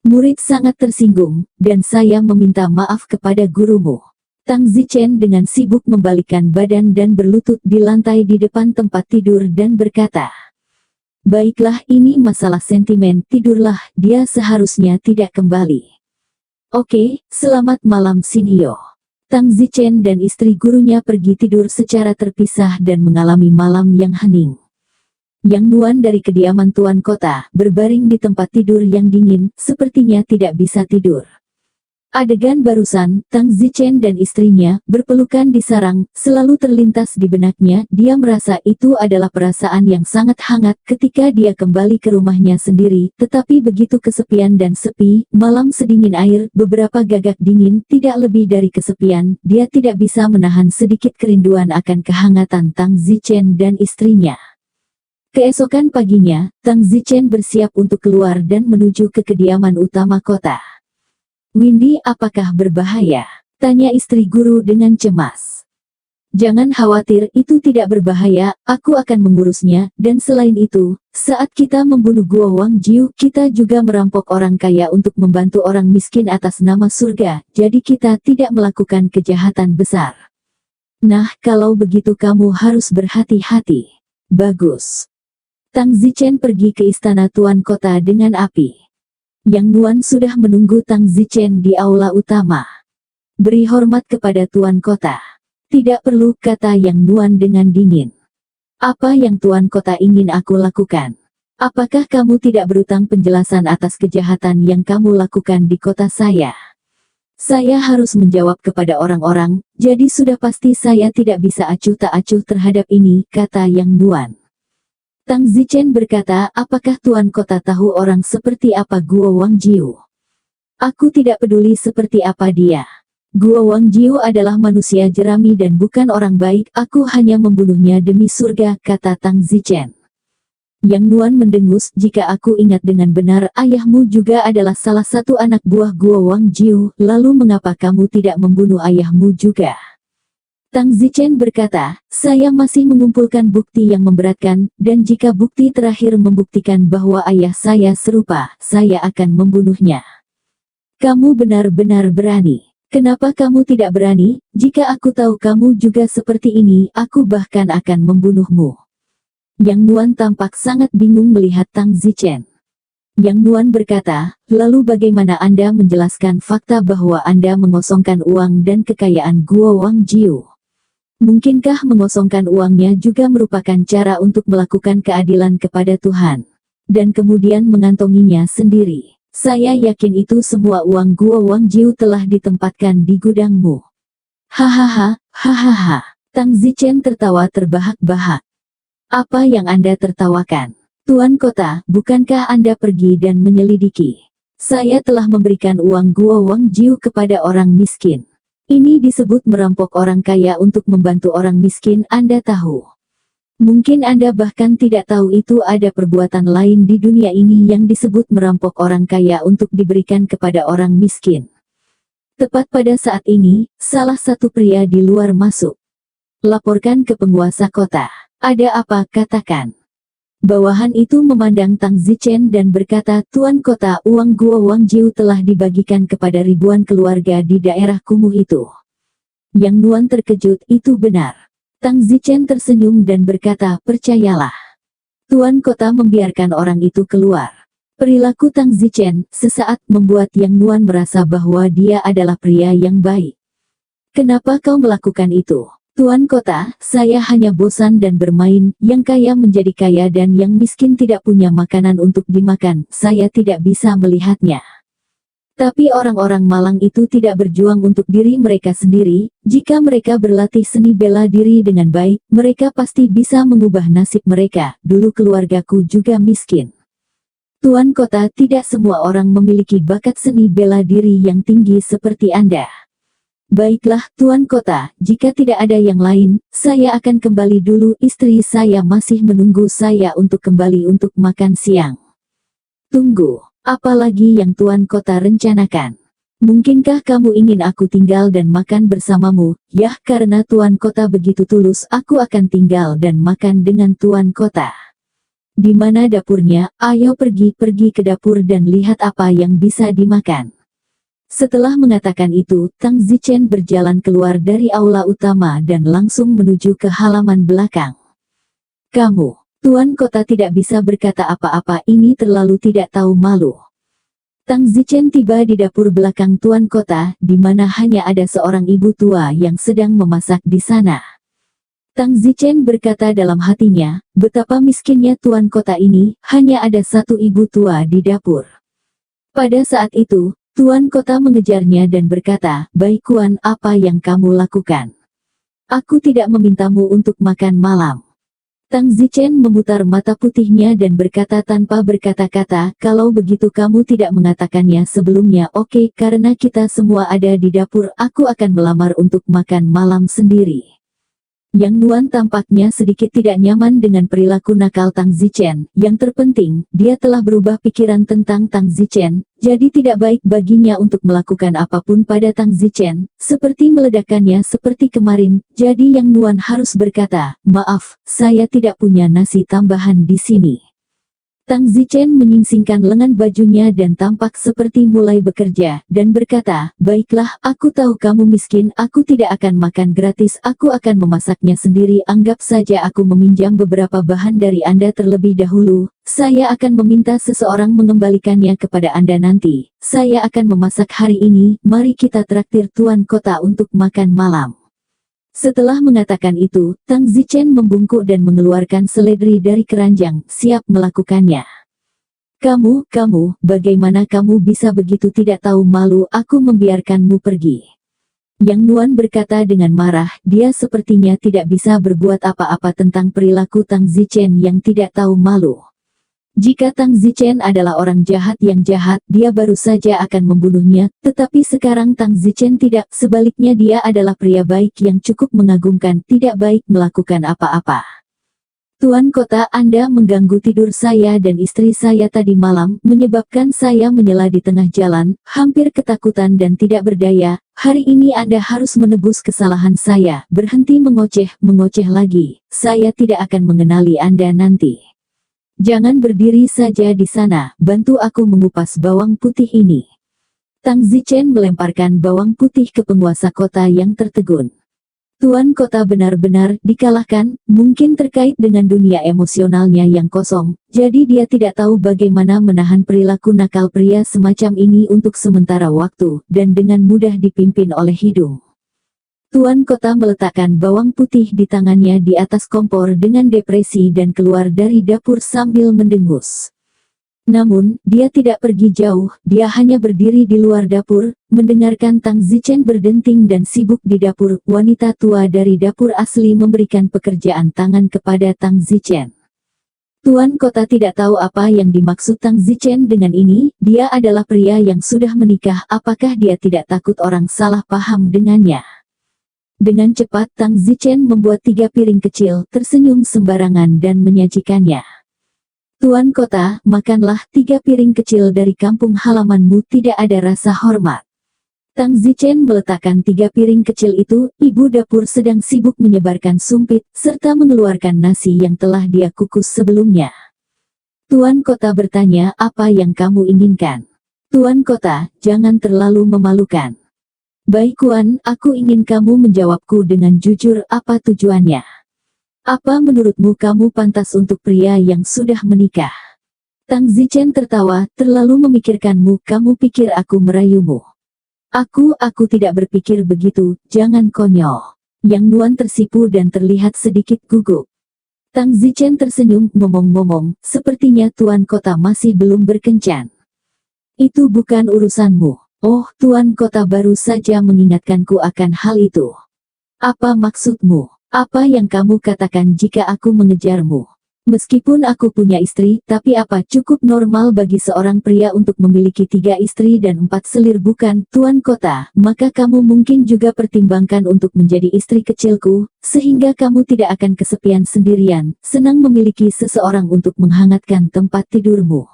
Murid sangat tersinggung, dan saya meminta maaf kepada gurumu. Tang Zichen dengan sibuk membalikkan badan dan berlutut di lantai di depan tempat tidur dan berkata, "Baiklah, ini masalah sentimen, tidurlah, dia seharusnya tidak kembali." "Oke, selamat malam Sinio." Tang Zichen dan istri gurunya pergi tidur secara terpisah dan mengalami malam yang hening. Yang Nuan dari kediaman tuan kota, berbaring di tempat tidur yang dingin, sepertinya tidak bisa tidur. Adegan barusan, Tang Zichen dan istrinya, berpelukan di sarang, selalu terlintas di benaknya. Dia merasa itu adalah perasaan yang sangat hangat ketika dia kembali ke rumahnya sendiri, tetapi begitu kesepian dan sepi, malam sedingin air, beberapa gagak dingin, tidak lebih dari kesepian, dia tidak bisa menahan sedikit kerinduan akan kehangatan Tang Zichen dan istrinya. Keesokan paginya, Tang Zichen bersiap untuk keluar dan menuju ke kediaman utama kota. "Windy, apakah berbahaya?" tanya istri guru dengan cemas. "Jangan khawatir, itu tidak berbahaya, aku akan mengurusnya, dan selain itu, saat kita membunuh Guo Wang Jiu, kita juga merampok orang kaya untuk membantu orang miskin atas nama surga, jadi kita tidak melakukan kejahatan besar. Nah, kalau begitu kamu harus berhati-hati." "Bagus." Tang Zichen pergi ke istana tuan kota dengan api. Yang Nuan sudah menunggu Tang Zichen di aula utama. "Beri hormat kepada tuan kota." "Tidak perlu," kata Yang Nuan dengan dingin. "Apa yang tuan kota ingin aku lakukan? Apakah kamu tidak berutang penjelasan atas kejahatan yang kamu lakukan di kota saya? Saya harus menjawab kepada orang-orang, jadi sudah pasti saya tidak bisa acuh tak acuh terhadap ini," kata Yang Nuan. Tang Zichen berkata, "Apakah tuan kota tahu orang seperti apa Guo Wang Jiu?" "Aku tidak peduli seperti apa dia. Guo Wang Jiu adalah manusia jerami dan bukan orang baik, aku hanya membunuhnya demi surga," kata Tang Zichen. Yang Nuan mendengus, "Jika aku ingat dengan benar, ayahmu juga adalah salah satu anak buah Guo Wang Jiu, lalu mengapa kamu tidak membunuh ayahmu juga?" Tang Zichen berkata, "Saya masih mengumpulkan bukti yang memberatkan, dan jika bukti terakhir membuktikan bahwa ayah saya serupa, saya akan membunuhnya." "Kamu benar-benar berani. Kenapa kamu tidak berani? Jika aku tahu kamu juga seperti ini, aku bahkan akan membunuhmu." Yang Nuan tampak sangat bingung melihat Tang Zichen. Yang Nuan berkata, "Lalu bagaimana Anda menjelaskan fakta bahwa Anda mengosongkan uang dan kekayaan Guo Wang Jiu? Mungkinkah mengosongkan uangnya juga merupakan cara untuk melakukan keadilan kepada Tuhan? Dan kemudian mengantonginya sendiri. Saya yakin itu semua uang Guo Wang Jiu telah ditempatkan di gudangmu." "Hahaha, hahaha." Tang Zichen tertawa terbahak-bahak. "Apa yang Anda tertawakan? Tuan kota, bukankah Anda pergi dan menyelidiki? Saya telah memberikan uang Guo Wang Jiu kepada orang miskin. Ini disebut merampok orang kaya untuk membantu orang miskin, Anda tahu. Mungkin Anda bahkan tidak tahu itu ada perbuatan lain di dunia ini yang disebut merampok orang kaya untuk diberikan kepada orang miskin." Tepat pada saat ini, salah satu pria di luar masuk. "Laporkan ke penguasa kota." "Ada apa, katakan." Bawahan itu memandang Tang Zichen dan berkata, "Tuan kota, uang Guo Wang Jiu telah dibagikan kepada ribuan keluarga di daerah kumuh itu." Yang Nuan terkejut, "Itu benar?" Tang Zichen tersenyum dan berkata, "Percayalah. Tuan kota membiarkan orang itu keluar." Perilaku Tang Zichen, sesaat, membuat Yang Nuan merasa bahwa dia adalah pria yang baik. "Kenapa kau melakukan itu? Tuan kota, saya hanya bosan dan bermain, yang kaya menjadi kaya dan yang miskin tidak punya makanan untuk dimakan, saya tidak bisa melihatnya. Tapi orang-orang malang itu tidak berjuang untuk diri mereka sendiri, jika mereka berlatih seni bela diri dengan baik, mereka pasti bisa mengubah nasib mereka. Dulu keluargaku juga miskin. Tuan kota, tidak semua orang memiliki bakat seni bela diri yang tinggi seperti Anda." "Baiklah, Tuan kota, jika tidak ada yang lain, saya akan kembali dulu, istri saya masih menunggu saya untuk kembali untuk makan siang." "Tunggu, apa lagi yang Tuan kota rencanakan? Mungkinkah kamu ingin aku tinggal dan makan bersamamu?" "Yah, karena Tuan kota begitu tulus, aku akan tinggal dan makan dengan Tuan kota." Di mana dapurnya? Ayo pergi ke dapur dan lihat apa yang bisa dimakan. Setelah mengatakan itu, Tang Zichen berjalan keluar dari aula utama dan langsung menuju ke halaman belakang. Kamu, Tuan Kota tidak bisa berkata apa-apa, ini terlalu tidak tahu malu. Tang Zichen tiba di dapur belakang Tuan Kota, di mana hanya ada seorang ibu tua yang sedang memasak di sana. Tang Zichen berkata dalam hatinya, betapa miskinnya Tuan Kota ini, hanya ada satu ibu tua di dapur. Pada saat itu, Tuan Kota mengejarnya dan berkata, baik Tuan, apa yang kamu lakukan? Aku tidak memintamu untuk makan malam. Tang Zichen memutar mata putihnya dan berkata tanpa berkata-kata, kalau begitu kamu tidak mengatakannya sebelumnya, oke, karena kita semua ada di dapur, aku akan melamar untuk makan malam sendiri. Yang Nuan tampaknya sedikit tidak nyaman dengan perilaku nakal Tang Zichen. Yang terpenting, dia telah berubah pikiran tentang Tang Zichen, jadi tidak baik baginya untuk melakukan apapun pada Tang Zichen, seperti meledakkannya seperti kemarin. Jadi Yang Nuan harus berkata, maaf, saya tidak punya nasi tambahan di sini. Tang Zichen menyingsingkan lengan bajunya dan tampak seperti mulai bekerja, dan berkata, baiklah, aku tahu kamu miskin, aku tidak akan makan gratis, aku akan memasaknya sendiri, anggap saja aku meminjam beberapa bahan dari Anda terlebih dahulu, saya akan meminta seseorang mengembalikannya kepada Anda nanti, saya akan memasak hari ini, mari kita traktir Tuan Kota untuk makan malam. Setelah mengatakan itu, Tang Zichen membungkuk dan mengeluarkan seledri dari keranjang, siap melakukannya. Kamu, bagaimana kamu bisa begitu tidak tahu malu, aku membiarkanmu pergi. Yang Nuan berkata dengan marah, dia sepertinya tidak bisa berbuat apa-apa tentang perilaku Tang Zichen yang tidak tahu malu. Jika Tang Zichen adalah orang jahat yang jahat, dia baru saja akan membunuhnya, tetapi sekarang Tang Zichen tidak, sebaliknya dia adalah pria baik yang cukup mengagumkan, tidak baik melakukan apa-apa. Tuan Kota, Anda mengganggu tidur saya dan istri saya tadi malam, menyebabkan saya menyela di tengah jalan, hampir ketakutan dan tidak berdaya, hari ini Anda harus menebus kesalahan saya, berhenti mengoceh lagi, saya tidak akan mengenali Anda nanti. Jangan berdiri saja di sana, bantu aku mengupas bawang putih ini. Tang Zichen melemparkan bawang putih ke penguasa kota yang tertegun. Tuan Kota benar-benar dikalahkan, mungkin terkait dengan dunia emosionalnya yang kosong, jadi dia tidak tahu bagaimana menahan perilaku nakal pria semacam ini untuk sementara waktu, dan dengan mudah dipimpin oleh hidung. Tuan Kota meletakkan bawang putih di tangannya di atas kompor dengan depresi dan keluar dari dapur sambil mendengus. Namun, dia tidak pergi jauh, dia hanya berdiri di luar dapur, mendengarkan Tang Zichen berdenting dan sibuk di dapur. Wanita tua dari dapur asli memberikan pekerjaan tangan kepada Tang Zichen. Tuan Kota tidak tahu apa yang dimaksud Tang Zichen dengan ini, dia adalah pria yang sudah menikah, apakah dia tidak takut orang salah paham dengannya? Dengan cepat Tang Zichen membuat 3 piring kecil, tersenyum sembarangan dan menyajikannya. Tuan Kota, makanlah 3 piring kecil dari kampung halamanmu, tidak ada rasa hormat. Tang Zichen meletakkan 3 piring kecil itu, ibu dapur sedang sibuk menyebarkan sumpit, serta mengeluarkan nasi yang telah dia kukus sebelumnya. Tuan Kota bertanya, apa yang kamu inginkan? Tuan Kota, jangan terlalu memalukan. Baik Tuan, aku ingin kamu menjawabku dengan jujur, apa tujuannya? Apa menurutmu kamu pantas untuk pria yang sudah menikah? Tang Zichen tertawa, terlalu memikirkanmu, kamu pikir aku merayumu? Aku tidak berpikir begitu, jangan konyol. Yang Nuan tersipu dan terlihat sedikit gugup. Tang Zichen tersenyum, ngomong-ngomong, sepertinya Tuan Kota masih belum berkencan. Itu bukan urusanmu. Oh, Tuan Kota baru saja mengingatkanku akan hal itu. Apa maksudmu? Apa yang kamu katakan jika aku mengejarmu? Meskipun aku punya istri, tapi apa cukup normal bagi seorang pria untuk memiliki 3 istri dan 4 selir bukan, Tuan Kota? Maka kamu mungkin juga pertimbangkan untuk menjadi istri kecilku, sehingga kamu tidak akan kesepian sendirian, senang memiliki seseorang untuk menghangatkan tempat tidurmu.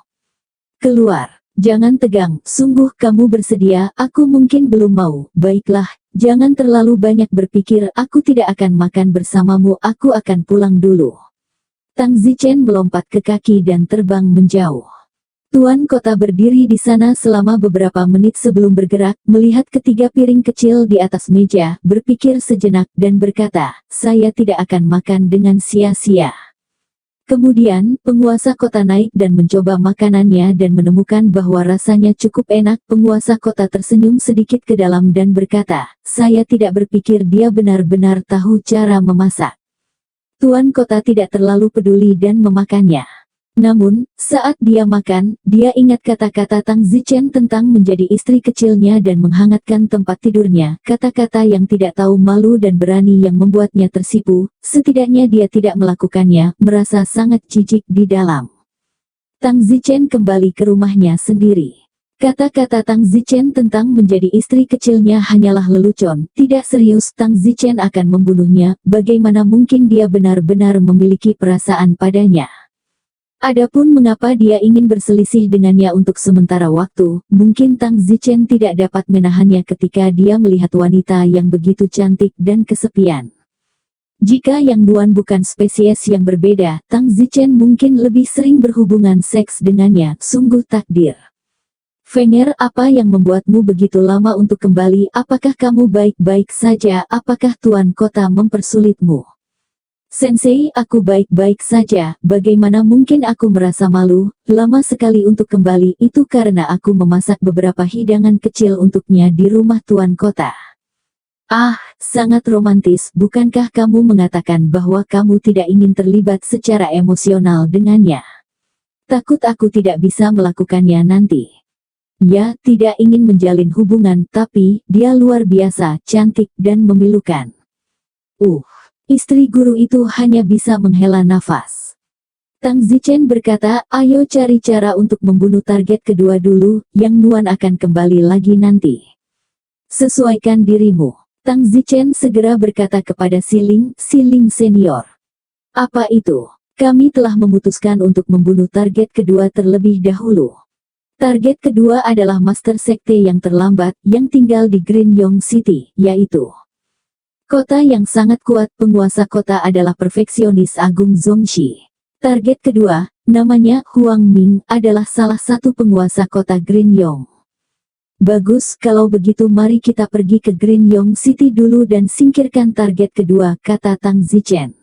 Keluar. Jangan tegang, sungguh kamu bersedia, aku mungkin belum mau, baiklah, jangan terlalu banyak berpikir, aku tidak akan makan bersamamu, aku akan pulang dulu. Tang Zichen melompat ke kaki dan terbang menjauh. Tuan kota berdiri di sana selama beberapa menit sebelum bergerak, melihat ketiga piring kecil di atas meja, berpikir sejenak dan berkata, saya tidak akan makan dengan sia-sia. Kemudian, penguasa kota naik dan mencoba makanannya dan menemukan bahwa rasanya cukup enak. Penguasa kota tersenyum sedikit ke dalam dan berkata, saya tidak berpikir dia benar-benar tahu cara memasak. Tuan kota tidak terlalu peduli dan memakannya. Namun, saat dia makan, dia ingat kata-kata Tang Zichen tentang menjadi istri kecilnya dan menghangatkan tempat tidurnya, kata-kata yang tidak tahu malu dan berani yang membuatnya tersipu. Setidaknya dia tidak melakukannya, merasa sangat jijik di dalam. Tang Zichen kembali ke rumahnya sendiri. Kata-kata Tang Zichen tentang menjadi istri kecilnya hanyalah lelucon, tidak serius. Tang Zichen akan membunuhnya, bagaimana mungkin dia benar-benar memiliki perasaan padanya. Adapun mengapa dia ingin berselisih dengannya untuk sementara waktu, mungkin Tang Zichen tidak dapat menahannya ketika dia melihat wanita yang begitu cantik dan kesepian. Jika Yang Nuan bukan spesies yang berbeda, Tang Zichen mungkin lebih sering berhubungan seks dengannya, sungguh takdir. Fenger, apa yang membuatmu begitu lama untuk kembali? Apakah kamu baik-baik saja? Apakah tuan kota mempersulitmu? Sensei, aku baik-baik saja. Bagaimana mungkin aku merasa malu? Lama sekali untuk kembali, itu karena aku memasak beberapa hidangan kecil untuknya di rumah tuan kota. Ah, sangat romantis. Bukankah kamu mengatakan bahwa kamu tidak ingin terlibat secara emosional dengannya? Takut aku tidak bisa melakukannya nanti. Ya, tidak ingin menjalin hubungan, tapi dia luar biasa, cantik dan memilukan. Istri guru itu hanya bisa menghela nafas. Tang Zichen berkata, ayo cari cara untuk membunuh target kedua dulu, Yang Nuan akan kembali lagi nanti. Sesuaikan dirimu. Tang Zichen segera berkata kepada Siling senior. Apa itu? Kami telah memutuskan untuk membunuh target kedua terlebih dahulu. Target kedua adalah Master Sekte yang terlambat, yang tinggal di Green Yong City, yaitu kota yang sangat kuat. Penguasa kota adalah perfeksionis agung Zongxi. Target kedua, namanya Huang Ming, adalah salah satu penguasa kota Green Yong. Bagus, kalau begitu mari kita pergi ke Green Yong City dulu dan singkirkan target kedua, kata Tang Zichen.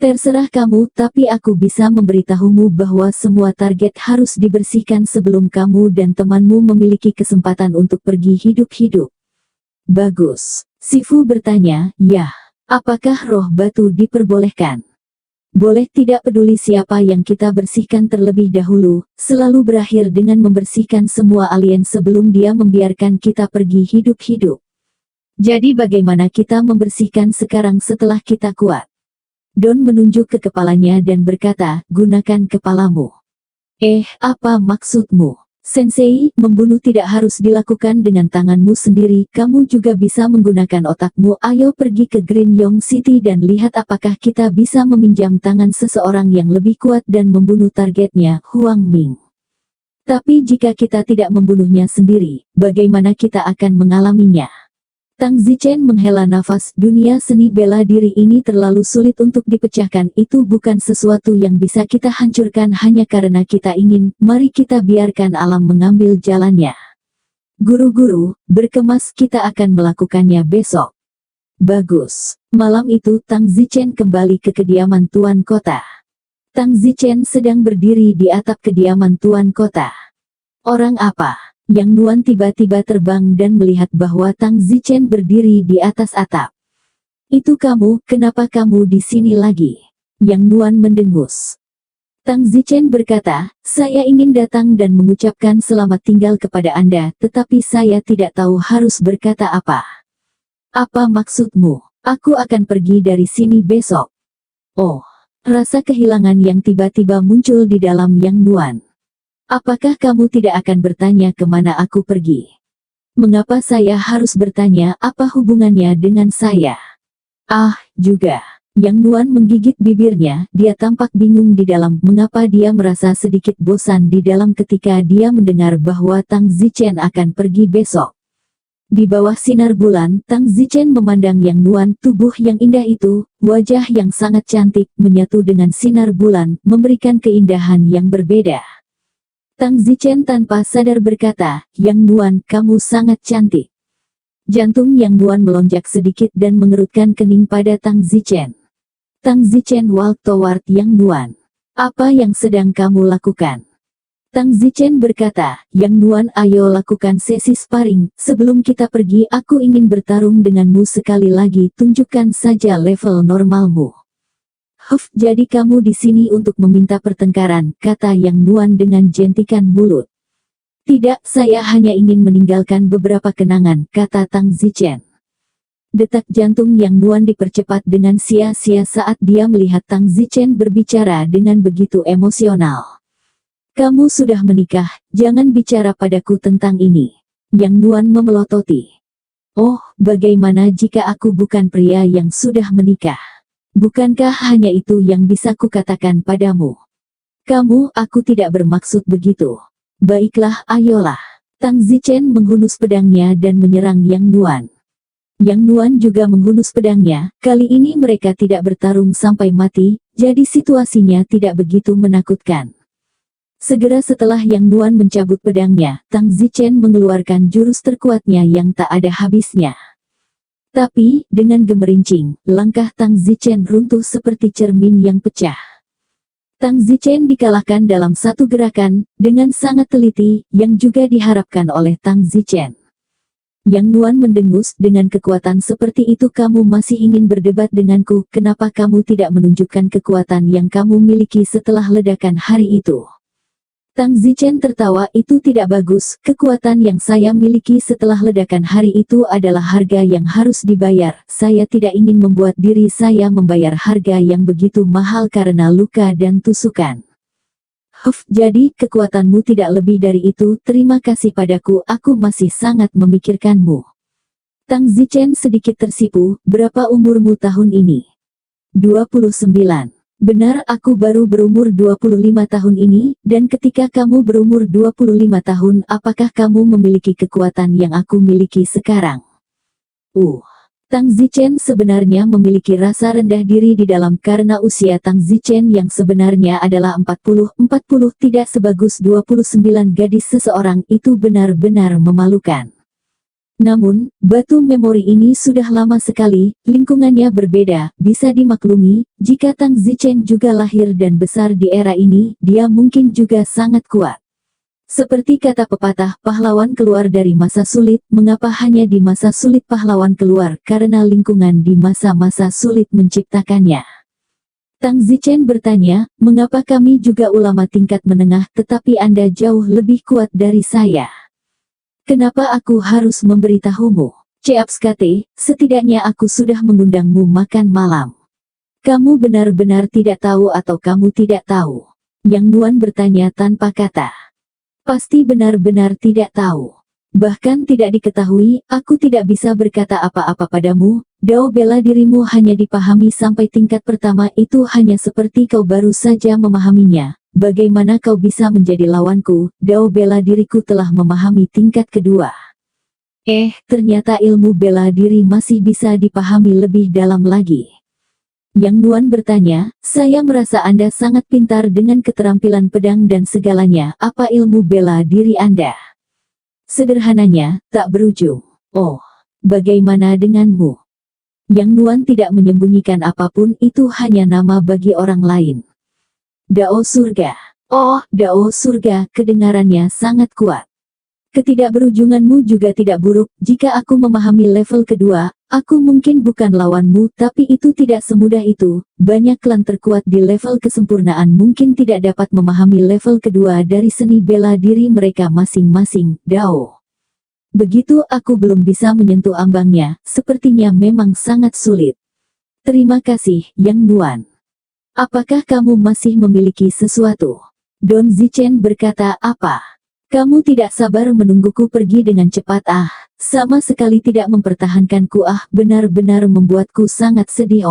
Terserah kamu, tapi aku bisa memberitahumu bahwa semua target harus dibersihkan sebelum kamu dan temanmu memiliki kesempatan untuk pergi hidup-hidup. Bagus. Sifu bertanya, ya, apakah roh batu diperbolehkan? Boleh, tidak peduli siapa yang kita bersihkan terlebih dahulu, selalu berakhir dengan membersihkan semua alien sebelum dia membiarkan kita pergi hidup-hidup. Jadi bagaimana kita membersihkan sekarang setelah kita kuat? Don menunjuk ke kepalanya dan berkata, gunakan kepalamu. Apa maksudmu? Sensei, membunuh tidak harus dilakukan dengan tanganmu sendiri, kamu juga bisa menggunakan otakmu. Ayo pergi ke Green Yong City dan lihat apakah kita bisa meminjam tangan seseorang yang lebih kuat dan membunuh targetnya, Huang Ming. Tapi jika kita tidak membunuhnya sendiri, bagaimana kita akan mengalaminya? Tang Zichen menghela nafas, dunia seni bela diri ini terlalu sulit untuk dipecahkan, itu bukan sesuatu yang bisa kita hancurkan hanya karena kita ingin, mari kita biarkan alam mengambil jalannya. Guru-guru, berkemas kita akan melakukannya besok. Bagus. Malam itu Tang Zichen kembali ke kediaman tuan kota. Tang Zichen sedang berdiri di atap kediaman tuan kota. Orang apa? Yang Nuan tiba-tiba terbang dan melihat bahwa Tang Zichen berdiri di atas atap. Itu kamu, kenapa kamu di sini lagi? Yang Nuan mendengus. Tang Zichen berkata, saya ingin datang dan mengucapkan selamat tinggal kepada Anda, tetapi saya tidak tahu harus berkata apa. Apa maksudmu? Aku akan pergi dari sini besok. Oh, rasa kehilangan yang tiba-tiba muncul di dalam Yang Nuan. Apakah kamu tidak akan bertanya kemana aku pergi? Mengapa saya harus bertanya, apa hubungannya dengan saya? Juga. Yang Nuan menggigit bibirnya, dia tampak bingung di dalam, mengapa dia merasa sedikit bosan di dalam ketika dia mendengar bahwa Tang Zichen akan pergi besok. Di bawah sinar bulan, Tang Zichen memandang Yang Nuan, tubuh yang indah itu, wajah yang sangat cantik, menyatu dengan sinar bulan, memberikan keindahan yang berbeda. Tang Zichen tanpa sadar berkata, Yang Nuan, kamu sangat cantik. Jantung Yang Nuan melonjak sedikit dan mengerutkan kening pada Tang Zichen. Tang Zichen walk toward Yang Nuan. Apa yang sedang kamu lakukan? Tang Zichen berkata, Yang Nuan, ayo lakukan sesi sparring. Sebelum kita pergi, aku ingin bertarung denganmu sekali lagi. Tunjukkan saja level normalmu. Jadi kamu di sini untuk meminta pertengkaran, kata Yang Nuan dengan jentikan mulut. Tidak, saya hanya ingin meninggalkan beberapa kenangan, kata Tang Zichen. Detak jantung Yang Nuan dipercepat dengan sia-sia saat dia melihat Tang Zichen berbicara dengan begitu emosional. Kamu sudah menikah, jangan bicara padaku tentang ini. Yang Nuan memelototi. Oh, bagaimana jika aku bukan pria yang sudah menikah? Bukankah hanya itu yang bisa kukatakan padamu? Aku tidak bermaksud begitu. Baiklah, ayolah. Tang Zichen menghunus pedangnya dan menyerang Yang Nuan. Yang Nuan juga menghunus pedangnya, kali ini mereka tidak bertarung sampai mati, jadi situasinya tidak begitu menakutkan. Segera setelah Yang Nuan mencabut pedangnya, Tang Zichen mengeluarkan jurus terkuatnya yang tak ada habisnya. Tapi, dengan gemerincing, langkah Tang Zichen runtuh seperti cermin yang pecah. Tang Zichen dikalahkan dalam satu gerakan, dengan sangat teliti, yang juga diharapkan oleh Tang Zichen. Yang Nuan mendengus, dengan kekuatan seperti itu kamu masih ingin berdebat denganku, kenapa kamu tidak menunjukkan kekuatan yang kamu miliki setelah ledakan hari itu? Tang Zichen tertawa, itu tidak bagus, kekuatan yang saya miliki setelah ledakan hari itu adalah harga yang harus dibayar, saya tidak ingin membuat diri saya membayar harga yang begitu mahal karena luka dan tusukan. Jadi kekuatanmu tidak lebih dari itu, terima kasih padaku, aku masih sangat memikirkanmu. Tang Zichen sedikit tersipu, berapa umurmu tahun ini? 29. Benar, aku baru berumur 25 tahun ini, dan ketika kamu berumur 25 tahun, apakah kamu memiliki kekuatan yang aku miliki sekarang? Tang Zichen sebenarnya memiliki rasa rendah diri di dalam karena usia Tang Zichen yang sebenarnya adalah 40 tidak sebagus 29 gadis seseorang itu benar-benar memalukan. Namun, batu memori ini sudah lama sekali, lingkungannya berbeda, bisa dimaklumi, jika Tang Zichen juga lahir dan besar di era ini, dia mungkin juga sangat kuat. Seperti kata pepatah, pahlawan keluar dari masa sulit, mengapa hanya di masa sulit pahlawan keluar? Karena lingkungan di masa-masa sulit menciptakannya. Tang Zichen bertanya, mengapa kami juga ulama tingkat menengah, tetapi Anda jauh lebih kuat dari saya? Kenapa aku harus memberitahumu? Ceapskate, setidaknya aku sudah mengundangmu makan malam. Kamu benar-benar tidak tahu atau kamu tidak tahu? Yang Nuan bertanya tanpa kata. Pasti benar-benar tidak tahu. Bahkan tidak diketahui, aku tidak bisa berkata apa-apa padamu, Dao bela dirimu hanya dipahami sampai tingkat pertama itu hanya seperti kau baru saja memahaminya. Bagaimana kau bisa menjadi lawanku? Dao bela diriku telah memahami tingkat kedua. Ternyata ilmu bela diri masih bisa dipahami lebih dalam lagi. Yang Nuan bertanya, saya merasa Anda sangat pintar dengan keterampilan pedang dan segalanya. Apa ilmu bela diri Anda? Sederhananya, tak berujung. Bagaimana denganmu? Yang Nuan tidak menyembunyikan apapun, itu hanya nama bagi orang lain. Dao surga. Dao surga, kedengarannya sangat kuat. Ketidakberujunganmu juga tidak buruk, jika aku memahami level kedua, aku mungkin bukan lawanmu, tapi itu tidak semudah itu. Banyak klan terkuat di level kesempurnaan mungkin tidak dapat memahami level kedua dari seni bela diri mereka masing-masing, Dao. Begitu aku belum bisa menyentuh ambangnya, sepertinya memang sangat sulit. Terima kasih, Yang Nuan. Apakah kamu masih memiliki sesuatu? Don Zichen berkata, apa? Kamu tidak sabar menungguku pergi dengan cepat. Sama sekali tidak mempertahankanku. Benar-benar membuatku sangat sedih.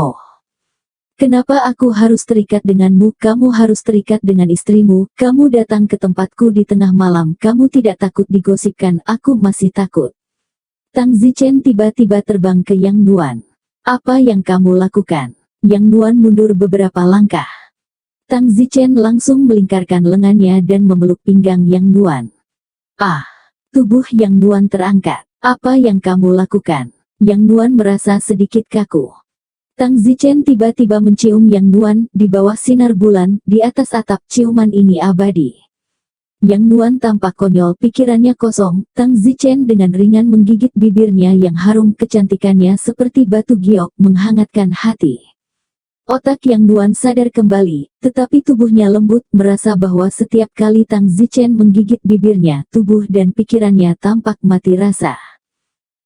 Kenapa aku harus terikat denganmu? Kamu harus terikat dengan istrimu. Kamu datang ke tempatku di tengah malam. Kamu tidak takut digosipkan? Aku masih takut. Tang Zichen tiba-tiba terbang ke Yang Nuan. Apa yang kamu lakukan? Yang Nuan mundur beberapa langkah. Tang Zichen langsung melingkarkan lengannya dan memeluk pinggang Yang Nuan. Ah! Tubuh Yang Nuan terangkat. Apa yang kamu lakukan? Yang Nuan merasa sedikit kaku. Tang Zichen tiba-tiba mencium Yang Nuan di bawah sinar bulan, di atas atap. Ciuman ini abadi. Yang Nuan tampak konyol, pikirannya kosong. Tang Zichen dengan ringan menggigit bibirnya yang harum, kecantikannya seperti batu giok menghangatkan hati. Otak Yang Nuan sadar kembali, tetapi tubuhnya lembut, merasa bahwa setiap kali Tang Zichen menggigit bibirnya, tubuh dan pikirannya tampak mati rasa.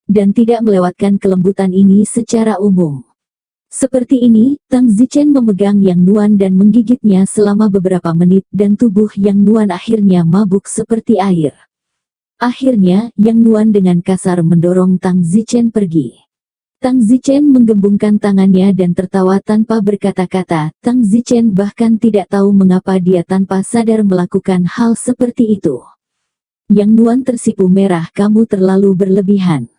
Dan tidak melewatkan kelembutan ini secara umum. Seperti ini, Tang Zichen memegang Yang Nuan dan menggigitnya selama beberapa menit dan tubuh Yang Nuan akhirnya mabuk seperti air. Akhirnya, Yang Nuan dengan kasar mendorong Tang Zichen pergi. Tang Zichen menggembungkan tangannya dan tertawa tanpa berkata-kata. Tang Zichen bahkan tidak tahu mengapa dia tanpa sadar melakukan hal seperti itu. Yang Nuan tersipu merah, kamu terlalu berlebihan.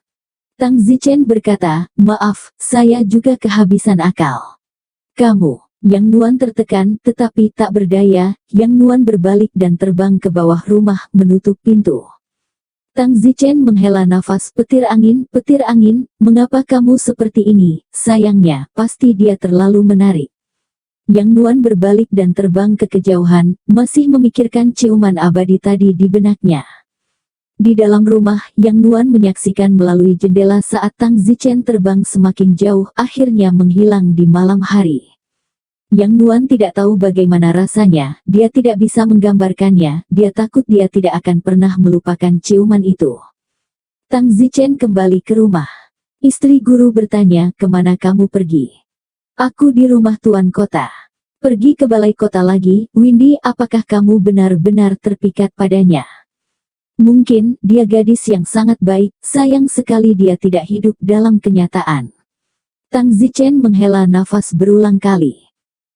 Tang Zichen berkata, maaf, saya juga kehabisan akal. Kamu. Yang Nuan tertekan, tetapi tak berdaya. Yang Nuan berbalik dan terbang ke bawah rumah, menutup pintu. Tang Zichen menghela nafas. Petir angin, mengapa kamu seperti ini? Sayangnya, pasti dia terlalu menarik. Yang Nuan berbalik dan terbang ke kejauhan, masih memikirkan ciuman abadi tadi di benaknya. Di dalam rumah, Yang Nuan menyaksikan melalui jendela saat Tang Zichen terbang semakin jauh, akhirnya menghilang di malam hari. Yang Nuan tidak tahu bagaimana rasanya, dia tidak bisa menggambarkannya, dia takut dia tidak akan pernah melupakan ciuman itu. Tang Zichen kembali ke rumah. Istri guru bertanya, kemana kamu pergi? Aku di rumah tuan kota. Pergi ke balai kota lagi, Windy, apakah kamu benar-benar terpikat padanya? Mungkin, dia gadis yang sangat baik, sayang sekali dia tidak hidup dalam kenyataan. Tang Zichen menghela nafas berulang kali.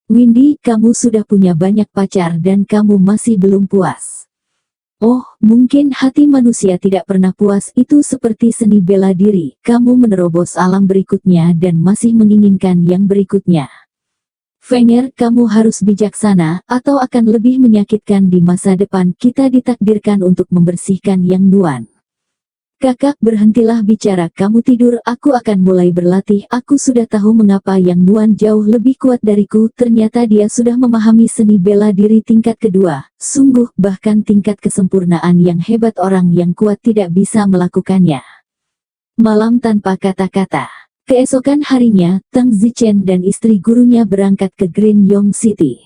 Windy, kamu sudah punya banyak pacar dan kamu masih belum puas. Oh, mungkin hati manusia tidak pernah puas, itu seperti seni bela diri, kamu menerobos alam berikutnya dan masih menginginkan yang berikutnya. Fenger, kamu harus bijaksana, atau akan lebih menyakitkan di masa depan. Kita ditakdirkan untuk membersihkan Yang Nuan. Kakak, berhentilah bicara, kamu tidur, aku akan mulai berlatih. Aku sudah tahu mengapa Yang Nuan jauh lebih kuat dariku, ternyata dia sudah memahami seni bela diri tingkat kedua. Sungguh, bahkan tingkat kesempurnaan yang hebat orang yang kuat tidak bisa melakukannya. Malam tanpa kata-kata. Keesokan harinya, Tang Zichen dan istri gurunya berangkat ke Green Yong City.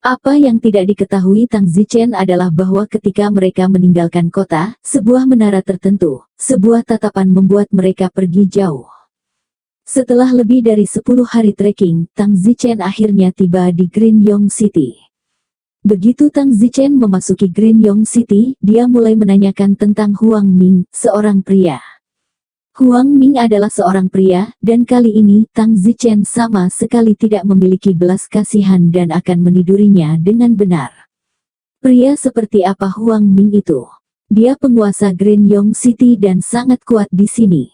Apa yang tidak diketahui Tang Zichen adalah bahwa ketika mereka meninggalkan kota, sebuah menara tertentu, sebuah tatapan membuat mereka pergi jauh. Setelah lebih dari 10 hari trekking, Tang Zichen akhirnya tiba di Green Yong City. Begitu Tang Zichen memasuki Green Yong City, dia mulai menanyakan tentang Huang Ming, seorang pria. Huang Ming adalah seorang pria, dan kali ini Tang Zichen sama sekali tidak memiliki belas kasihan dan akan menidurinya dengan benar. Pria seperti apa Huang Ming itu? Dia penguasa Green Yong City dan sangat kuat di sini.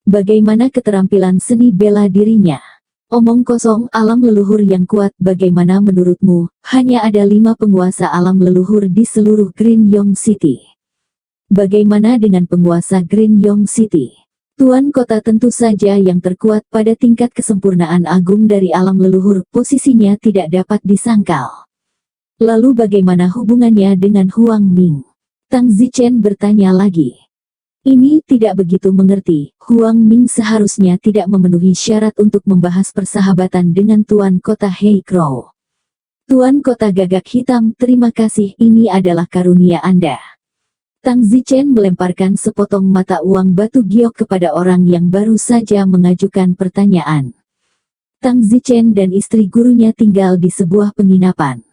Bagaimana keterampilan seni bela dirinya? Omong kosong, alam leluhur yang kuat, bagaimana menurutmu? Hanya ada 5 penguasa alam leluhur di seluruh Green Yong City. Bagaimana dengan penguasa Green Yong City? Tuan kota tentu saja yang terkuat pada tingkat kesempurnaan agung dari alam leluhur, posisinya tidak dapat disangkal. Lalu bagaimana hubungannya dengan Huang Ming? Tang Zichen bertanya lagi. Ini tidak begitu mengerti, Huang Ming seharusnya tidak memenuhi syarat untuk membahas persahabatan dengan Tuan kota Hei Crow. Tuan kota gagak hitam, terima kasih, ini adalah karunia Anda. Tang Zichen melemparkan sepotong mata uang batu giok kepada orang yang baru saja mengajukan pertanyaan. Tang Zichen dan istri gurunya tinggal di sebuah penginapan.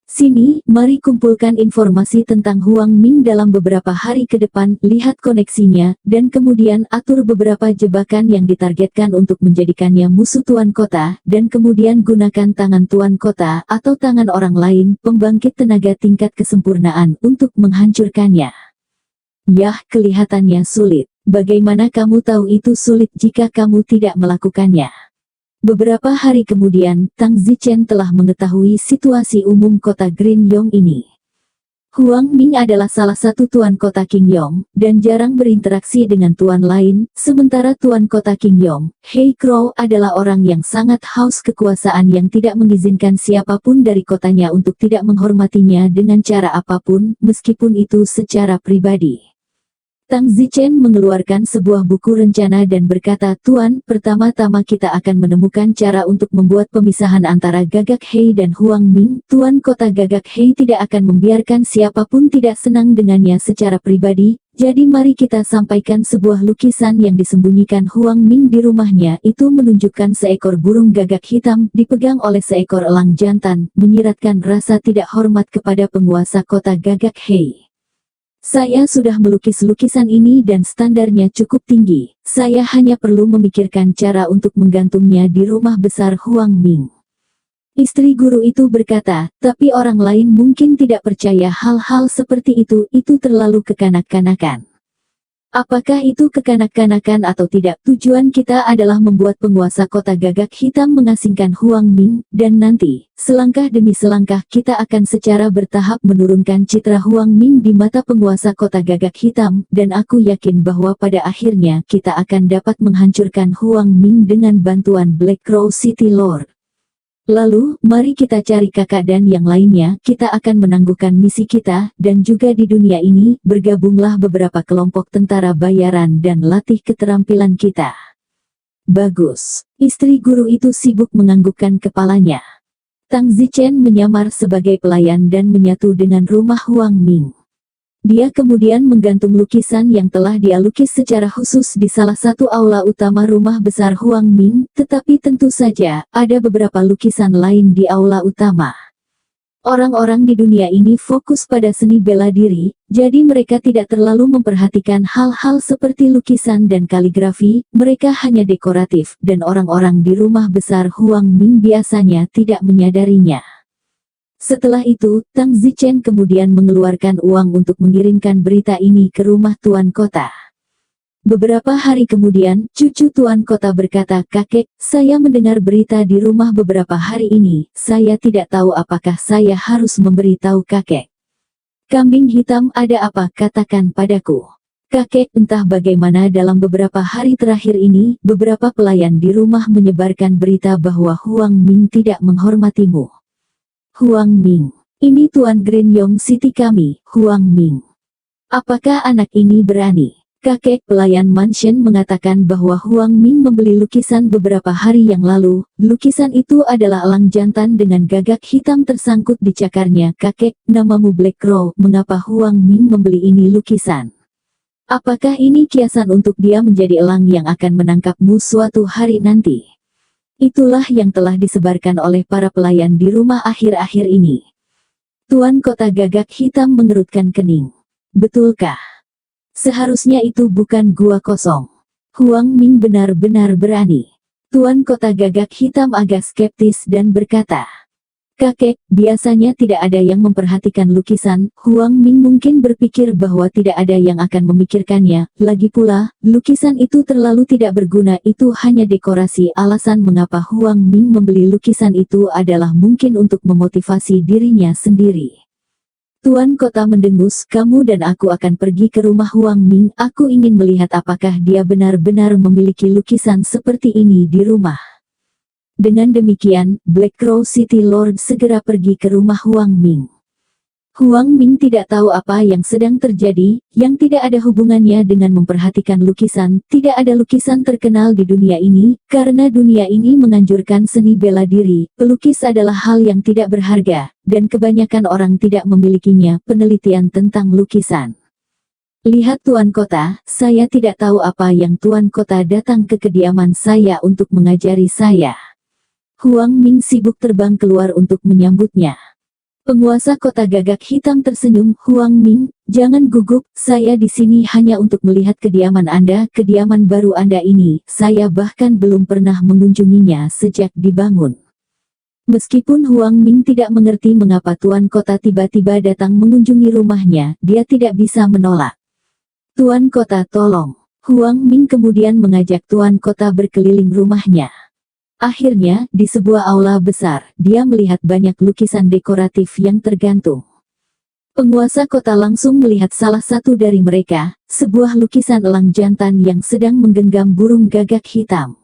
Sini, mari kumpulkan informasi tentang Huang Ming dalam beberapa hari ke depan, lihat koneksinya, dan kemudian atur beberapa jebakan yang ditargetkan untuk menjadikannya musuh tuan kota, dan kemudian gunakan tangan tuan kota atau tangan orang lain, pembangkit tenaga tingkat kesempurnaan untuk menghancurkannya. Yah, kelihatannya sulit. Bagaimana kamu tahu itu sulit jika kamu tidak melakukannya? Beberapa hari kemudian, Tang Zichen telah mengetahui situasi umum kota Green ini. Huang Ming adalah salah satu tuan kota Qingyong, dan jarang berinteraksi dengan tuan lain, sementara tuan kota Qingyong, He Crow adalah orang yang sangat haus kekuasaan yang tidak mengizinkan siapapun dari kotanya untuk tidak menghormatinya dengan cara apapun, meskipun itu secara pribadi. Tang Zichen mengeluarkan sebuah buku rencana dan berkata, Tuan, pertama-tama kita akan menemukan cara untuk membuat pemisahan antara Gagak Hei dan Huang Ming. Tuan kota Gagak Hei tidak akan membiarkan siapapun tidak senang dengannya secara pribadi, jadi mari kita sampaikan sebuah lukisan yang disembunyikan Huang Ming di rumahnya. Itu menunjukkan seekor burung gagak hitam dipegang oleh seekor elang jantan, menyiratkan rasa tidak hormat kepada penguasa kota Gagak Hei. Saya sudah melukis lukisan ini dan standarnya cukup tinggi. Saya hanya perlu memikirkan cara untuk menggantungnya di rumah besar Huang Ming. Istri guru itu berkata, tapi orang lain mungkin tidak percaya hal-hal seperti itu terlalu kekanak-kanakan. Apakah itu kekanak-kanakan atau tidak? Tujuan kita adalah membuat penguasa kota Gagak Hitam mengasingkan Huang Ming, dan nanti, selangkah demi selangkah kita akan secara bertahap menurunkan citra Huang Ming di mata penguasa kota Gagak Hitam, dan aku yakin bahwa pada akhirnya kita akan dapat menghancurkan Huang Ming dengan bantuan Black Crow City Lord. Lalu, mari kita cari kakak dan yang lainnya, kita akan menangguhkan misi kita, dan juga di dunia ini, bergabunglah beberapa kelompok tentara bayaran dan latih keterampilan kita. Bagus. Istri guru itu sibuk menganggukkan kepalanya. Tang Zichen menyamar sebagai pelayan dan menyatu dengan rumah Huang Ming. Dia kemudian menggantung lukisan yang telah dia lukis secara khusus di salah satu aula utama rumah besar Huang Ming, tetapi tentu saja, ada beberapa lukisan lain di aula utama. Orang-orang di dunia ini fokus pada seni bela diri, jadi mereka tidak terlalu memperhatikan hal-hal seperti lukisan dan kaligrafi, mereka hanya dekoratif, dan orang-orang di rumah besar Huang Ming biasanya tidak menyadarinya. Setelah itu, Tang Zichen kemudian mengeluarkan uang untuk mengirimkan berita ini ke rumah tuan kota. Beberapa hari kemudian, cucu tuan kota berkata, kakek, saya mendengar berita di rumah beberapa hari ini, saya tidak tahu apakah saya harus memberitahu kakek. Kambing hitam ada apa, katakan padaku. Kakek, entah bagaimana dalam beberapa hari terakhir ini, beberapa pelayan di rumah menyebarkan berita bahwa Huang Ming tidak menghormatimu. Huang Ming. Ini Tuan Green City kami, Huang Ming. Apakah anak ini berani? Kakek pelayan mansion mengatakan bahwa Huang Ming membeli lukisan beberapa hari yang lalu. Lukisan itu adalah elang jantan dengan gagak hitam tersangkut di cakarnya. Kakek, namamu Black Crow, mengapa Huang Ming membeli ini lukisan? Apakah ini kiasan untuk dia menjadi elang yang akan menangkapmu suatu hari nanti? Itulah yang telah disebarkan oleh para pelayan di rumah akhir-akhir ini. Tuan kota Gagak Hitam mengerutkan kening. Betulkah? Seharusnya itu bukan gua kosong. Huang Ming benar-benar berani. Tuan kota Gagak Hitam agak skeptis dan berkata, kakek, biasanya tidak ada yang memperhatikan lukisan. Huang Ming mungkin berpikir bahwa tidak ada yang akan memikirkannya. Lagi pula, lukisan itu terlalu tidak berguna, itu hanya dekorasi. Alasan mengapa Huang Ming membeli lukisan itu adalah mungkin untuk memotivasi dirinya sendiri. Tuan kota mendengus, kamu dan aku akan pergi ke rumah Huang Ming. Aku ingin melihat apakah dia benar-benar memiliki lukisan seperti ini di rumah. Dengan demikian, Black Crow City Lord segera pergi ke rumah Huang Ming. Huang Ming tidak tahu apa yang sedang terjadi, yang tidak ada hubungannya dengan memperhatikan lukisan. Tidak ada lukisan terkenal di dunia ini, karena dunia ini menganjurkan seni bela diri. Pelukis adalah hal yang tidak berharga, dan kebanyakan orang tidak memilikinya. Penelitian tentang lukisan. Lihat Tuan Kota, saya tidak tahu apa yang Tuan Kota datang ke kediaman saya untuk mengajari saya. Huang Ming sibuk terbang keluar untuk menyambutnya. Penguasa kota Gagak Hitam tersenyum, Huang Ming, jangan gugup, saya di sini hanya untuk melihat kediaman Anda, kediaman baru Anda ini, saya bahkan belum pernah mengunjunginya sejak dibangun. Meskipun Huang Ming tidak mengerti mengapa Tuan Kota tiba-tiba datang mengunjungi rumahnya, dia tidak bisa menolak. Tuan Kota tolong. Huang Ming kemudian mengajak tuan kota berkeliling rumahnya. Akhirnya, di sebuah aula besar, dia melihat banyak lukisan dekoratif yang tergantung. Penguasa kota langsung melihat salah satu dari mereka, sebuah lukisan elang jantan yang sedang menggenggam burung gagak hitam.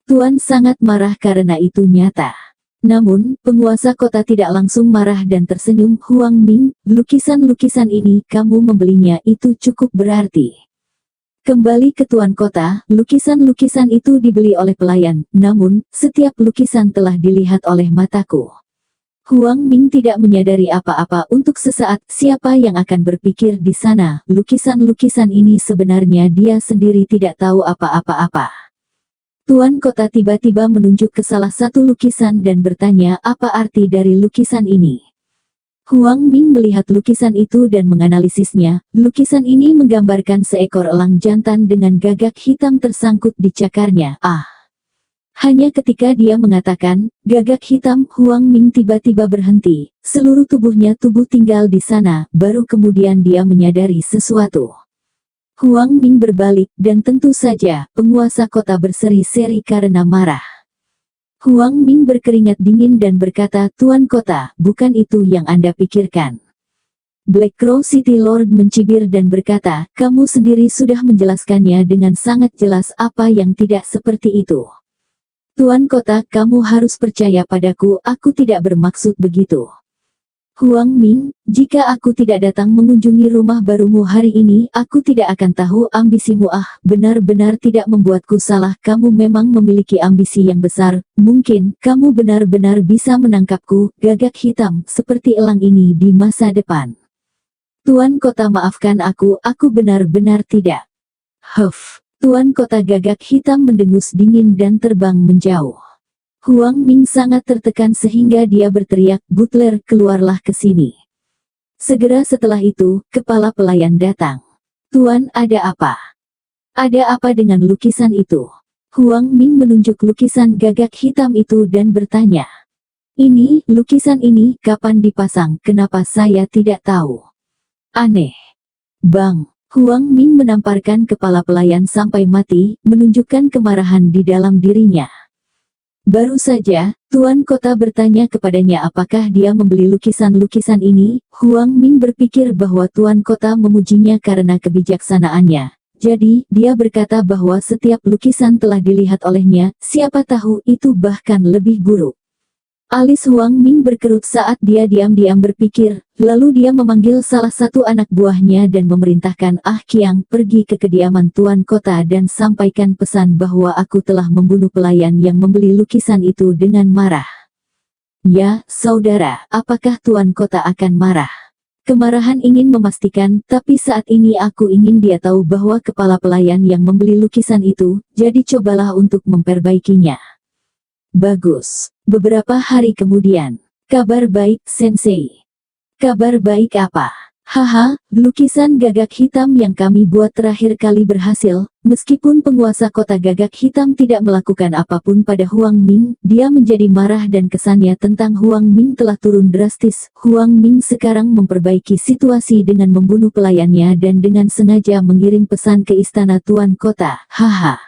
Tuan sangat marah karena itu nyata. Namun, penguasa kota tidak langsung marah dan tersenyum. Huang Ming, lukisan-lukisan ini kamu membelinya itu cukup berarti. Kembali ke tuan kota, lukisan-lukisan itu dibeli oleh pelayan, namun, setiap lukisan telah dilihat oleh mataku. Huang Ming tidak menyadari apa-apa untuk sesaat. Siapa yang akan berpikir di sana, lukisan-lukisan ini sebenarnya dia sendiri tidak tahu apa-apa. Tuan kota tiba-tiba menunjuk ke salah satu lukisan dan bertanya apa arti dari lukisan ini. Huang Ming melihat lukisan itu dan menganalisisnya. Lukisan ini menggambarkan seekor elang jantan dengan gagak hitam tersangkut di cakarnya. Hanya ketika dia mengatakan, gagak hitam, Huang Ming tiba-tiba berhenti. Seluruh tubuhnya tinggal di sana, baru kemudian dia menyadari sesuatu. Huang Ming berbalik, dan tentu saja, penguasa kota berseri-seri karena marah. Huang Ming berkeringat dingin dan berkata, Tuan kota, bukan itu yang Anda pikirkan. Black Crow City Lord mencibir dan berkata, kamu sendiri sudah menjelaskannya dengan sangat jelas apa yang tidak seperti itu. Tuan kota, kamu harus percaya padaku, aku tidak bermaksud begitu. Huang Ming, jika aku tidak datang mengunjungi rumah barumu hari ini, aku tidak akan tahu ambisimu. Benar-benar tidak membuatku salah. Kamu memang memiliki ambisi yang besar. Mungkin, kamu benar-benar bisa menangkapku, gagak hitam, seperti elang ini di masa depan. Tuan kota maafkan aku benar-benar tidak. Tuan kota gagak hitam mendengus dingin dan terbang menjauh. Huang Ming sangat tertekan sehingga dia berteriak, Butler, keluarlah ke sini. Segera setelah itu, kepala pelayan datang. Tuan, ada apa? Ada apa dengan lukisan itu? Huang Ming menunjuk lukisan gagak hitam itu dan bertanya. Lukisan ini, kapan dipasang? Kenapa saya tidak tahu? Aneh. Bang. Huang Ming menamparkan kepala pelayan sampai mati, menunjukkan kemarahan di dalam dirinya. Baru saja, tuan kota bertanya kepadanya apakah dia membeli lukisan-lukisan ini. Huang Ming berpikir bahwa tuan kota memujinya karena kebijaksanaannya. Jadi, dia berkata bahwa setiap lukisan telah dilihat olehnya, siapa tahu itu bahkan lebih buruk. Alis Huang Ming berkerut saat dia diam-diam berpikir, lalu dia memanggil salah satu anak buahnya dan memerintahkan Qiang pergi ke kediaman tuan kota dan sampaikan pesan bahwa aku telah membunuh pelayan yang membeli lukisan itu dengan marah. Ya, saudara, apakah tuan kota akan marah? Kemarahan ingin memastikan, tapi saat ini aku ingin dia tahu bahwa kepala pelayan yang membeli lukisan itu, jadi cobalah untuk memperbaikinya. Bagus. Beberapa hari kemudian. Kabar baik, Sensei. Kabar baik apa? Haha, lukisan gagak hitam yang kami buat terakhir kali berhasil. Meskipun penguasa kota gagak hitam tidak melakukan apapun pada Huang Ming, dia menjadi marah dan kesannya tentang Huang Ming telah turun drastis. Huang Ming sekarang memperbaiki situasi dengan membunuh pelayannya dan dengan sengaja mengirim pesan ke istana tuan kota. Haha.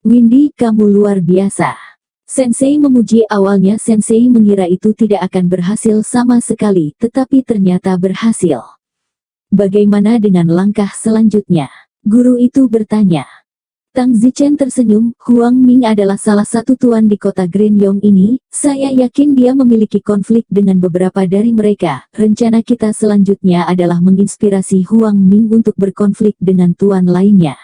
Windy, kamu luar biasa. Sensei memuji. Awalnya Sensei mengira itu tidak akan berhasil sama sekali, tetapi ternyata berhasil. Bagaimana dengan langkah selanjutnya? Guru itu bertanya. Tang Zichen tersenyum, Huang Ming adalah salah satu tuan di kota Grenyong ini, saya yakin dia memiliki konflik dengan beberapa dari mereka. Rencana kita selanjutnya adalah menginspirasi Huang Ming untuk berkonflik dengan tuan lainnya.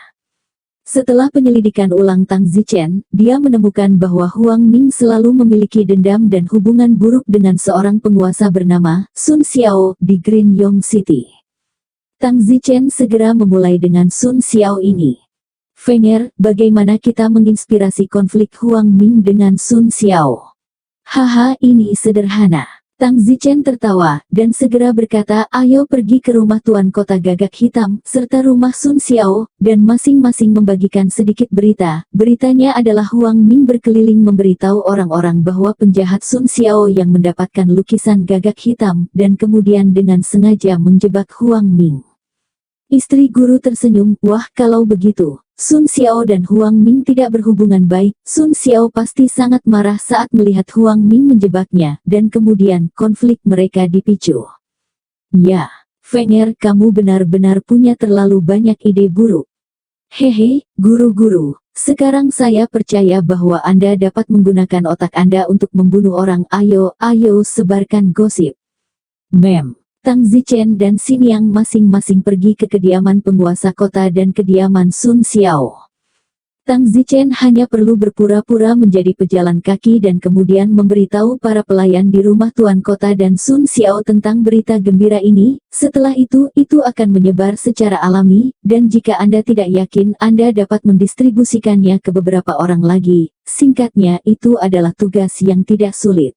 Setelah penyelidikan ulang Tang Zichen, dia menemukan bahwa Huang Ming selalu memiliki dendam dan hubungan buruk dengan seorang penguasa bernama Sun Xiao di Grenyong City. Tang Zichen segera memulai dengan Sun Xiao ini. Fenger, bagaimana kita menginspirasi konflik Huang Ming dengan Sun Xiao? Haha, ini sederhana. Tang Zichen tertawa, dan segera berkata, ayo pergi ke rumah tuan kota gagak hitam, serta rumah Sun Xiao, dan masing-masing membagikan sedikit berita. Beritanya adalah Huang Ming berkeliling memberitahu orang-orang bahwa penjahat Sun Xiao yang mendapatkan lukisan gagak hitam, dan kemudian dengan sengaja menjebak Huang Ming. Istri guru tersenyum, wah kalau begitu, Sun Xiao dan Huang Ming tidak berhubungan baik. Sun Xiao pasti sangat marah saat melihat Huang Ming menjebaknya, dan kemudian konflik mereka dipicu. Ya, Fenger, kamu benar-benar punya terlalu banyak ide buruk. Hehe, guru-guru, sekarang saya percaya bahwa Anda dapat menggunakan otak Anda untuk membunuh orang. Ayo, sebarkan gosip. Mem. Tang Zichen dan Xin Yang masing-masing pergi ke kediaman penguasa kota dan kediaman Sun Xiao. Tang Zichen hanya perlu berpura-pura menjadi pejalan kaki dan kemudian memberitahu para pelayan di rumah tuan kota dan Sun Xiao tentang berita gembira ini. Setelah itu akan menyebar secara alami, dan jika Anda tidak yakin, Anda dapat mendistribusikannya ke beberapa orang lagi. Singkatnya, itu adalah tugas yang tidak sulit.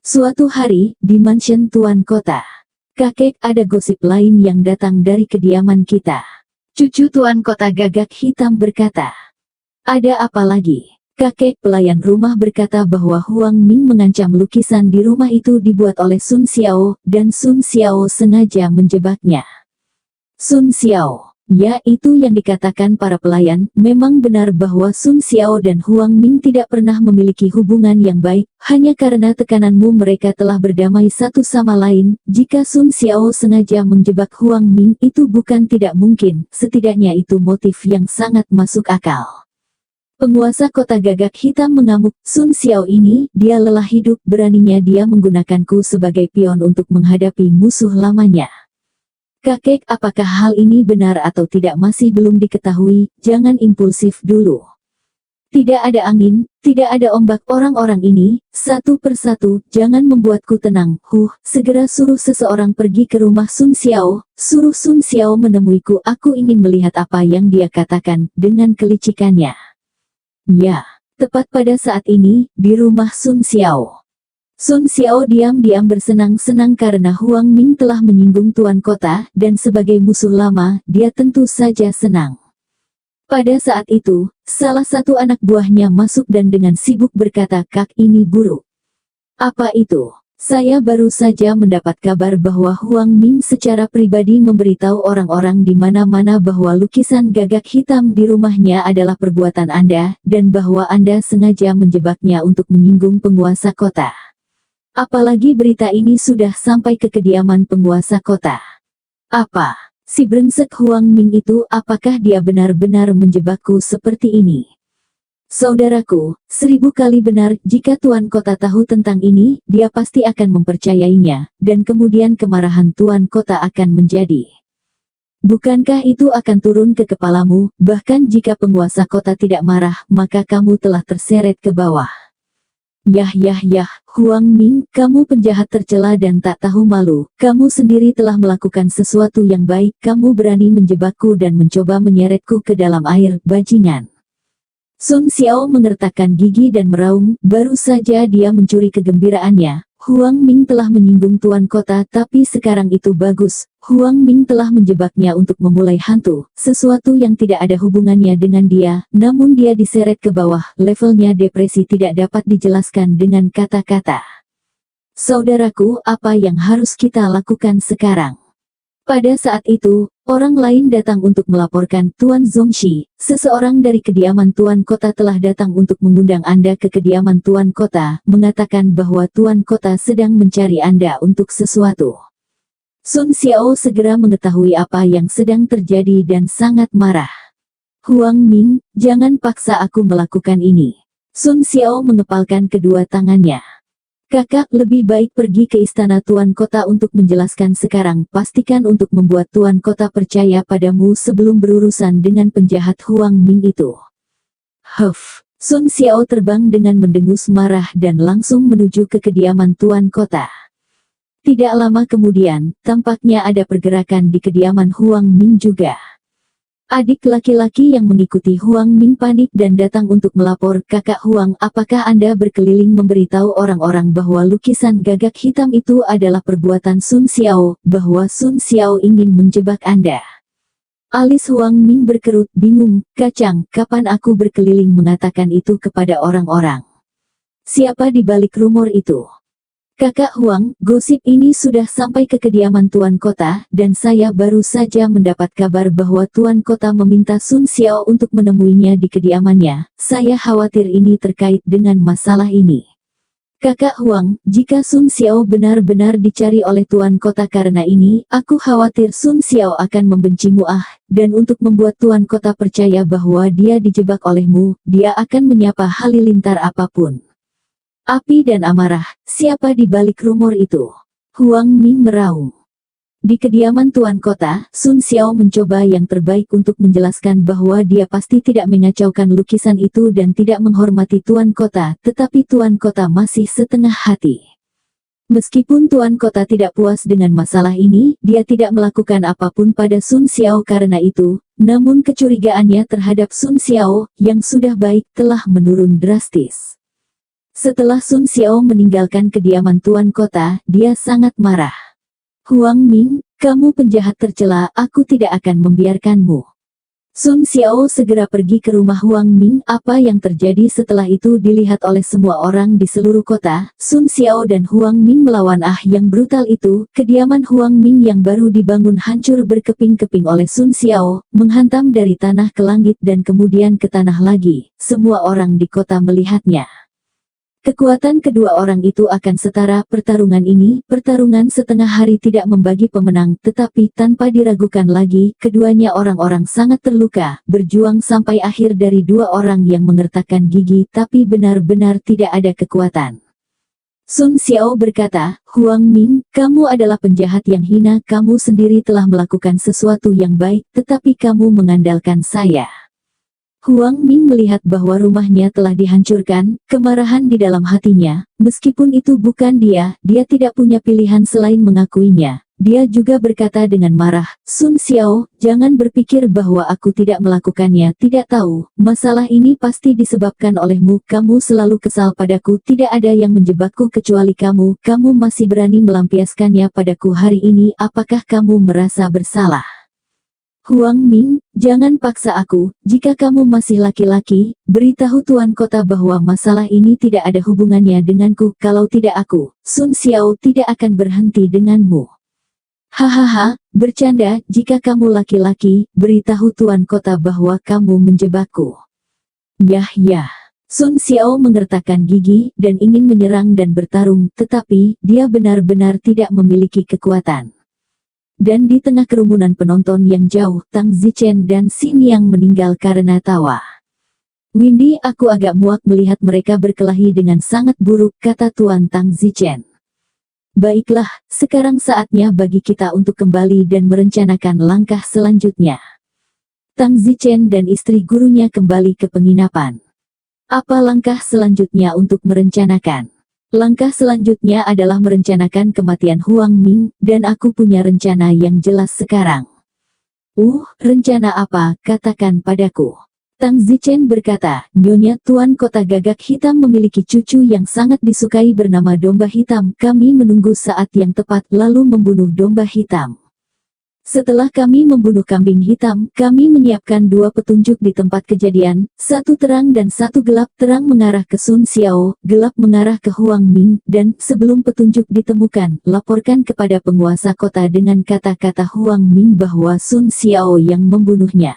Suatu hari, di mansion tuan kota. Kakek, ada gosip lain yang datang dari kediaman kita. Cucu tuan kota gagak hitam berkata. Ada apa lagi? Kakek pelayan rumah berkata bahwa Huang Ming mengancam lukisan di rumah itu dibuat oleh Sun Xiao, dan Sun Xiao sengaja menjebaknya. Sun Xiao. Ya, itu yang dikatakan para pelayan. Memang benar bahwa Sun Xiao dan Huang Ming tidak pernah memiliki hubungan yang baik, hanya karena tekananmu mereka telah berdamai satu sama lain. Jika Sun Xiao sengaja menjebak Huang Ming, itu bukan tidak mungkin, setidaknya itu motif yang sangat masuk akal. Penguasa kota gagak hitam mengamuk, Sun Xiao ini, dia lelah hidup, beraninya dia menggunakanku sebagai pion untuk menghadapi musuh lamanya. Kakek, apakah hal ini benar atau tidak masih belum diketahui, jangan impulsif dulu. Tidak ada angin, tidak ada ombak, orang-orang ini, satu persatu, jangan membuatku tenang. Segera suruh seseorang pergi ke rumah Sun Xiao, suruh Sun Xiao menemuiku, aku ingin melihat apa yang dia katakan, dengan kelicikannya. Ya, tepat pada saat ini, di rumah Sun Xiao. Sun Xiao diam-diam bersenang-senang karena Huang Ming telah menyinggung tuan kota, dan sebagai musuh lama, dia tentu saja senang. Pada saat itu, salah satu anak buahnya masuk dan dengan sibuk berkata, Kak, ini buruk. Apa itu? Saya baru saja mendapat kabar bahwa Huang Ming secara pribadi memberitahu orang-orang di mana-mana bahwa lukisan gagak hitam di rumahnya adalah perbuatan Anda, dan bahwa Anda sengaja menjebaknya untuk menyinggung penguasa kota. Apalagi berita ini sudah sampai ke kediaman penguasa kota. Apa? Si brengsek Huang Ming itu, apakah dia benar-benar menjebakku seperti ini? Saudaraku, 1000 kali benar, jika tuan kota tahu tentang ini, dia pasti akan mempercayainya, dan kemudian kemarahan tuan kota akan menjadi. Bukankah itu akan turun ke kepalamu, bahkan jika penguasa kota tidak marah, maka kamu telah terseret ke bawah. Yah, Huang Ming, kamu penjahat tercela dan tak tahu malu. Kamu sendiri telah melakukan sesuatu yang baik, kamu berani menjebakku dan mencoba menyeretku ke dalam air, bajingan. Sun Xiao mengertakkan gigi dan meraung, baru saja dia mencuri kegembiraannya. Huang Ming telah menyinggung tuan kota, tapi sekarang itu bagus. Huang Ming telah menjebaknya untuk memulai hantu, sesuatu yang tidak ada hubungannya dengan dia, namun dia diseret ke bawah. Levelnya depresi tidak dapat dijelaskan dengan kata-kata. Saudaraku, apa yang harus kita lakukan sekarang? Pada saat itu, orang lain datang untuk melaporkan, Tuan Zongxi, seseorang dari kediaman Tuan Kota telah datang untuk mengundang Anda ke kediaman Tuan Kota, mengatakan bahwa Tuan Kota sedang mencari Anda untuk sesuatu. Sun Xiao segera mengetahui apa yang sedang terjadi dan sangat marah. Huang Ming, jangan paksa aku melakukan ini. Sun Xiao mengepalkan kedua tangannya. Kakak, lebih baik pergi ke istana Tuan Kota untuk menjelaskan sekarang. Pastikan untuk membuat Tuan Kota percaya padamu sebelum berurusan dengan penjahat Huang Ming itu. Sun Xiao terbang dengan mendengus marah dan langsung menuju ke kediaman Tuan Kota. Tidak lama kemudian, tampaknya ada pergerakan di kediaman Huang Ming juga. Adik laki-laki yang mengikuti Huang Ming panik dan datang untuk melapor, Kakak Huang, apakah Anda berkeliling memberitahu orang-orang bahwa lukisan gagak hitam itu adalah perbuatan Sun Xiao, bahwa Sun Xiao ingin menjebak Anda? Alis Huang Ming berkerut, bingung, kacang, kapan aku berkeliling mengatakan itu kepada orang-orang? Siapa di balik rumor itu? Kakak Huang, gosip ini sudah sampai ke kediaman Tuan Kota, dan saya baru saja mendapat kabar bahwa Tuan Kota meminta Sun Xiao untuk menemuinya di kediamannya. Saya khawatir ini terkait dengan masalah ini. Kakak Huang, jika Sun Xiao benar-benar dicari oleh Tuan Kota karena ini, aku khawatir Sun Xiao akan membencimu dan untuk membuat Tuan Kota percaya bahwa dia dijebak olehmu, dia akan menyapa halilintar apapun. Api dan amarah, siapa di balik rumor itu? Huang Ming meraung. Di kediaman Tuan Kota, Sun Xiao mencoba yang terbaik untuk menjelaskan bahwa dia pasti tidak mengacaukan lukisan itu dan tidak menghormati Tuan Kota, tetapi Tuan Kota masih setengah hati. Meskipun Tuan Kota tidak puas dengan masalah ini, dia tidak melakukan apapun pada Sun Xiao karena itu, namun kecurigaannya terhadap Sun Xiao, yang sudah baik, telah menurun drastis. Setelah Sun Xiao meninggalkan kediaman Tuan Kota, dia sangat marah. Huang Ming, kamu penjahat tercela, aku tidak akan membiarkanmu. Sun Xiao segera pergi ke rumah Huang Ming. Apa yang terjadi setelah itu dilihat oleh semua orang di seluruh kota. Sun Xiao dan Huang Ming melawan yang brutal itu. Kediaman Huang Ming yang baru dibangun hancur berkeping-keping oleh Sun Xiao, menghantam dari tanah ke langit dan kemudian ke tanah lagi. Semua orang di kota melihatnya. Kekuatan kedua orang itu akan setara. Pertarungan ini, pertarungan setengah hari tidak membagi pemenang, tetapi tanpa diragukan lagi, keduanya orang-orang sangat terluka, berjuang sampai akhir dari dua orang yang mengertakkan gigi tapi benar-benar tidak ada kekuatan. Sun Xiao berkata, Huang Ming, kamu adalah penjahat yang hina, kamu sendiri telah melakukan sesuatu yang baik, tetapi kamu mengandalkan saya. Huang Ming melihat bahwa rumahnya telah dihancurkan, kemarahan di dalam hatinya, meskipun itu bukan dia tidak punya pilihan selain mengakuinya. Dia juga berkata dengan marah, Sun Xiao, jangan berpikir bahwa aku tidak melakukannya, tidak tahu, masalah ini pasti disebabkan olehmu, kamu selalu kesal padaku, tidak ada yang menjebakku kecuali kamu masih berani melampiaskannya padaku hari ini, apakah kamu merasa bersalah? Huang Ming, jangan paksa aku, jika kamu masih laki-laki, beritahu Tuan Kota bahwa masalah ini tidak ada hubungannya denganku, kalau tidak aku, Sun Xiao tidak akan berhenti denganmu. Hahaha, bercanda, jika kamu laki-laki, beritahu Tuan Kota bahwa kamu menjebakku. Yah. Sun Xiao mengertakkan gigi, dan ingin menyerang dan bertarung, tetapi, dia benar-benar tidak memiliki kekuatan. Dan di tengah kerumunan penonton yang jauh, Tang Zichen dan Xin Yang meninggal karena tawa. Windy, aku agak muak melihat mereka berkelahi dengan sangat buruk, kata Tuan Tang Zichen. Baiklah, sekarang saatnya bagi kita untuk kembali dan merencanakan langkah selanjutnya. Tang Zichen dan istri gurunya kembali ke penginapan. Apa langkah selanjutnya untuk merencanakan? Langkah selanjutnya adalah merencanakan kematian Huang Ming, dan aku punya rencana yang jelas sekarang. Rencana apa? Katakan padaku. Tang Zichen berkata, Nyonya Tuan Kota Gagak Hitam memiliki cucu yang sangat disukai bernama Domba Hitam. Kami menunggu saat yang tepat lalu membunuh Domba Hitam. Setelah kami membunuh kambing hitam, kami menyiapkan dua petunjuk di tempat kejadian, satu terang dan satu gelap. Terang mengarah ke Sun Xiao, gelap mengarah ke Huang Ming, dan sebelum petunjuk ditemukan, laporkan kepada penguasa kota dengan kata-kata Huang Ming bahwa Sun Xiao yang membunuhnya.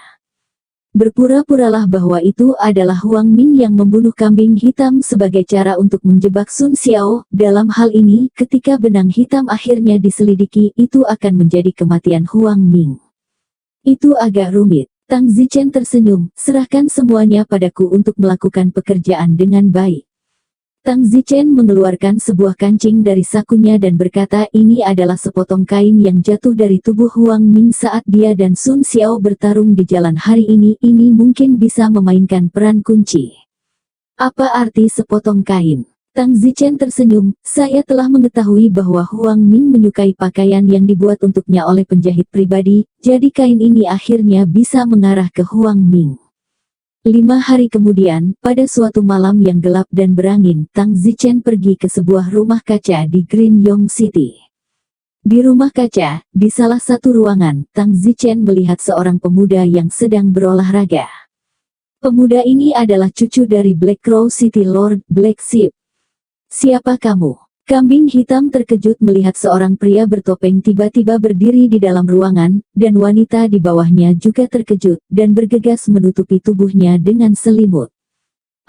Berpura-puralah bahwa itu adalah Huang Ming yang membunuh kambing hitam sebagai cara untuk menjebak Sun Xiao. Dalam hal ini, ketika benang hitam akhirnya diselidiki, itu akan menjadi kematian Huang Ming. Itu agak rumit. Tang Zichen tersenyum, serahkan semuanya padaku untuk melakukan pekerjaan dengan baik. Tang Zichen mengeluarkan sebuah kancing dari sakunya dan berkata, ini adalah sepotong kain yang jatuh dari tubuh Huang Ming saat dia dan Sun Xiao bertarung di jalan hari ini mungkin bisa memainkan peran kunci. Apa arti sepotong kain? Tang Zichen tersenyum, saya telah mengetahui bahwa Huang Ming menyukai pakaian yang dibuat untuknya oleh penjahit pribadi, jadi kain ini akhirnya bisa mengarah ke Huang Ming. 5 hari kemudian, pada suatu malam yang gelap dan berangin, Tang Zichen pergi ke sebuah rumah kaca di Green Yong City. Di rumah kaca, di salah satu ruangan, Tang Zichen melihat seorang pemuda yang sedang berolahraga. Pemuda ini adalah cucu dari Black Crow City Lord, Black Sheep. Siapa kamu? Kambing hitam terkejut melihat seorang pria bertopeng tiba-tiba berdiri di dalam ruangan, dan wanita di bawahnya juga terkejut, dan bergegas menutupi tubuhnya dengan selimut.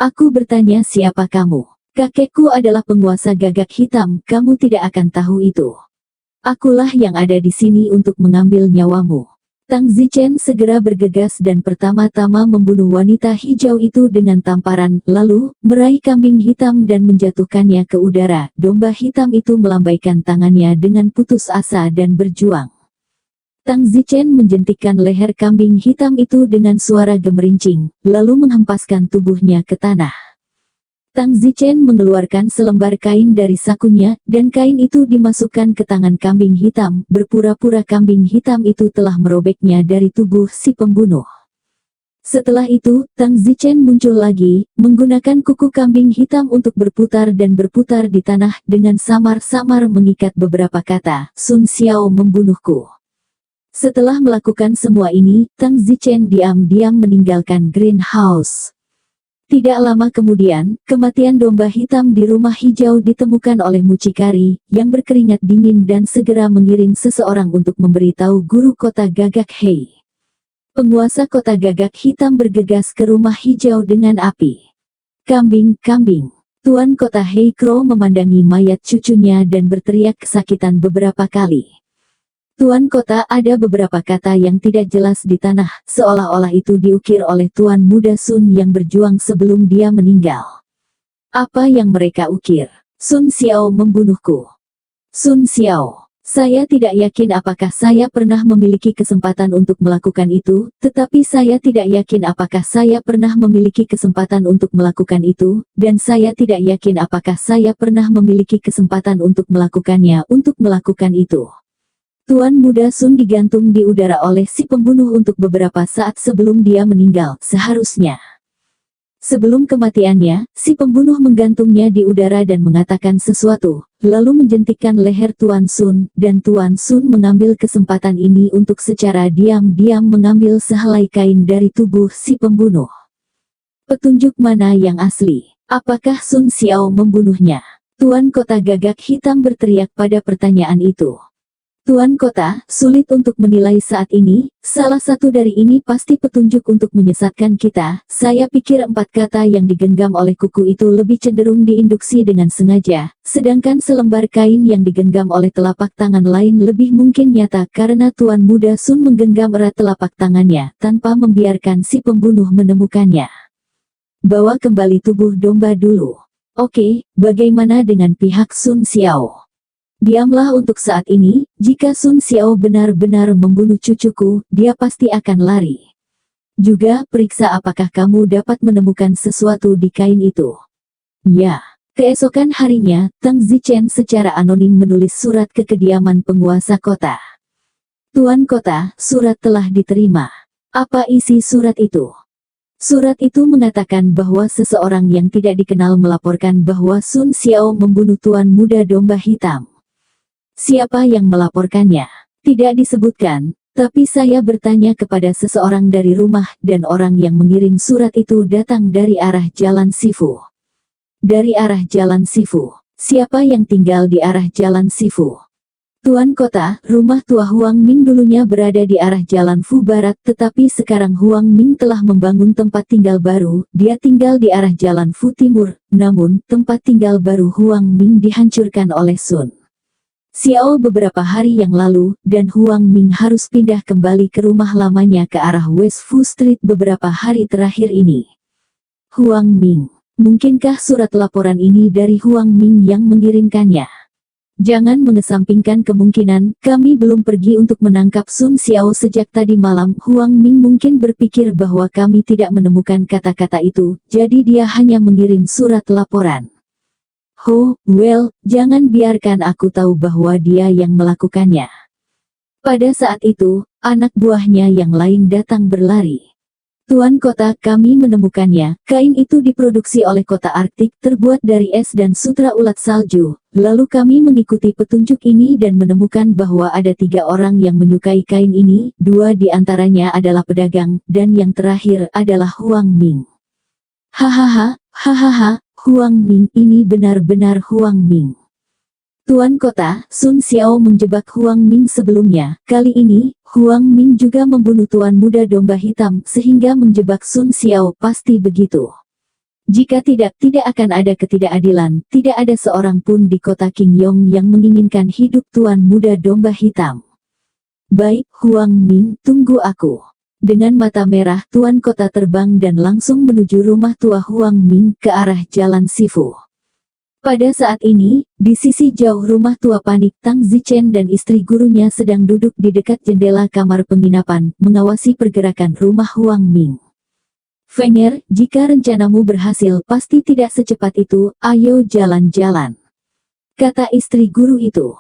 Aku bertanya, siapa kamu? Kakekku adalah penguasa gagak hitam, kamu tidak akan tahu itu. Akulah yang ada di sini untuk mengambil nyawamu. Tang Zichen segera bergegas dan pertama-tama membunuh wanita hijau itu dengan tamparan, lalu meraih kambing hitam dan menjatuhkannya ke udara. Domba hitam itu melambaikan tangannya dengan putus asa dan berjuang. Tang Zichen menjentikkan leher kambing hitam itu dengan suara gemerincing, lalu menghempaskan tubuhnya ke tanah. Tang Zichen mengeluarkan selembar kain dari sakunya, dan kain itu dimasukkan ke tangan kambing hitam. Berpura-pura kambing hitam itu telah merobeknya dari tubuh si pembunuh. Setelah itu, Tang Zichen muncul lagi, menggunakan kuku kambing hitam untuk berputar dan berputar di tanah, dengan samar-samar mengikat beberapa kata, Sun Xiao membunuhku. Setelah melakukan semua ini, Tang Zichen diam-diam meninggalkan greenhouse. Tidak lama kemudian, kematian domba hitam di rumah hijau ditemukan oleh mucikari, yang berkeringat dingin dan segera mengiring seseorang untuk memberitahu guru kota Gagak Hei. Penguasa kota Gagak hitam bergegas ke rumah hijau dengan api. Kambing, kambing. Tuan kota Hei Crow memandangi mayat cucunya dan berteriak kesakitan beberapa kali. Tuan kota, ada beberapa kata yang tidak jelas di tanah, seolah-olah itu diukir oleh Tuan Muda Sun yang berjuang sebelum dia meninggal. Apa yang mereka ukir? Sun Xiao membunuhku. Sun Xiao. Saya tidak yakin apakah saya pernah memiliki kesempatan untuk melakukan itu, tetapi saya tidak yakin apakah saya pernah memiliki kesempatan untuk melakukan itu, dan saya tidak yakin apakah saya pernah memiliki kesempatan untuk melakukannya untuk melakukan itu. Tuan Muda Sun digantung di udara oleh si pembunuh untuk beberapa saat sebelum dia meninggal, seharusnya. Sebelum kematiannya, si pembunuh menggantungnya di udara dan mengatakan sesuatu, lalu menjentikkan leher Tuan Sun, dan Tuan Sun mengambil kesempatan ini untuk secara diam-diam mengambil sehelai kain dari tubuh si pembunuh. Petunjuk mana yang asli? Apakah Sun Xiao membunuhnya? Tuan Kota Gagak Hitam berteriak pada pertanyaan itu. Tuan Kota, sulit untuk menilai saat ini, salah satu dari ini pasti petunjuk untuk menyesatkan kita. Saya pikir 4 kata yang digenggam oleh kuku itu lebih cenderung diinduksi dengan sengaja, sedangkan selembar kain yang digenggam oleh telapak tangan lain lebih mungkin nyata karena Tuan Muda Sun menggenggam erat telapak tangannya, tanpa membiarkan si pembunuh menemukannya. Bawa kembali tubuh domba dulu. Oke, bagaimana dengan pihak Sun Xiao? Diamlah untuk saat ini, jika Sun Xiao benar-benar membunuh cucuku, dia pasti akan lari. Juga, periksa apakah kamu dapat menemukan sesuatu di kain itu. Ya. Keesokan harinya, Tang Zichen secara anonim menulis surat ke kediaman penguasa kota. Tuan Kota, surat telah diterima. Apa isi surat itu? Surat itu mengatakan bahwa seseorang yang tidak dikenal melaporkan bahwa Sun Xiao membunuh Tuan Muda Domba Hitam. Siapa yang melaporkannya? Tidak disebutkan, tapi saya bertanya kepada seseorang dari rumah dan orang yang mengirim surat itu datang dari arah Jalan Sifu. Dari arah Jalan Sifu. Siapa yang tinggal di arah Jalan Sifu? Tuan Kota, rumah tua Huang Ming dulunya berada di arah Jalan Fu Barat, tetapi sekarang Huang Ming telah membangun tempat tinggal baru. Dia tinggal di arah Jalan Fu Timur, namun tempat tinggal baru Huang Ming dihancurkan oleh Sun Xiao beberapa hari yang lalu, dan Huang Ming harus pindah kembali ke rumah lamanya ke arah West Fu Street beberapa hari terakhir ini. Huang Ming, mungkinkah surat laporan ini dari Huang Ming yang mengirimkannya? Jangan mengesampingkan kemungkinan, kami belum pergi untuk menangkap Sun Xiao sejak tadi malam. Huang Ming mungkin berpikir bahwa kami tidak menemukan kata-kata itu, jadi dia hanya mengirim surat laporan. Jangan biarkan aku tahu bahwa dia yang melakukannya. Pada saat itu, anak buahnya yang lain datang berlari. Tuan Kota, kami menemukannya. Kain itu diproduksi oleh kota Arktik, terbuat dari es dan sutra ulat salju. Lalu kami mengikuti petunjuk ini dan menemukan bahwa ada 3 orang yang menyukai kain ini. 2 di antaranya adalah pedagang, dan yang terakhir adalah Huang Ming. Hahaha, Huang Ming ini benar-benar Huang Ming. Tuan Kota, Sun Xiao menjebak Huang Ming sebelumnya. Kali ini, Huang Ming juga membunuh Tuan Muda Domba Hitam sehingga menjebak Sun Xiao, pasti begitu. Jika tidak akan ada ketidakadilan, tidak ada seorang pun di kota Qingyong yang menginginkan hidup Tuan Muda Domba Hitam. Baik, Huang Ming, tunggu aku. Dengan mata merah, Tuan Kota terbang dan langsung menuju rumah tua Huang Ming ke arah Jalan Sifu. Pada saat ini, di sisi jauh rumah tua panik, Tang Zichen dan istri gurunya sedang duduk di dekat jendela kamar penginapan, mengawasi pergerakan rumah Huang Ming. Fenger, jika rencanamu berhasil pasti tidak secepat itu, ayo jalan-jalan, kata istri guru itu.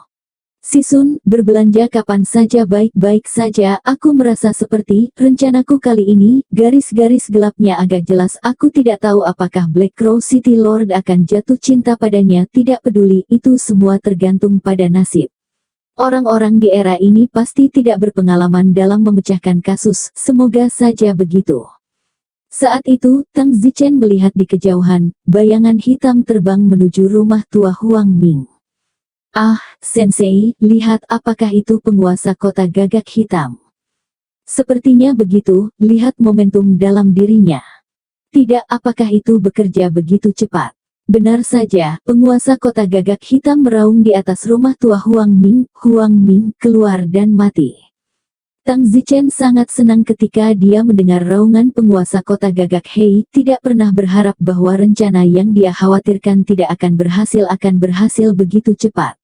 Si Sun, berbelanja kapan saja baik-baik saja, aku merasa seperti, rencanaku kali ini, garis-garis gelapnya agak jelas, aku tidak tahu apakah Black Crow City Lord akan jatuh cinta padanya, tidak peduli, itu semua tergantung pada nasib. Orang-orang di era ini pasti tidak berpengalaman dalam memecahkan kasus, semoga saja begitu. Saat itu, Tang Zichen melihat di kejauhan, bayangan hitam terbang menuju rumah tua Huang Ming. Ah, Sensei, lihat apakah itu penguasa kota gagak hitam. Sepertinya begitu, lihat momentum dalam dirinya. Tidak, apakah itu bekerja begitu cepat? Benar saja, penguasa kota gagak hitam meraung di atas rumah tua Huang Ming keluar dan mati. Tang Zichen sangat senang ketika dia mendengar raungan penguasa kota gagak Hei, tidak pernah berharap bahwa rencana yang dia khawatirkan tidak akan berhasil begitu cepat.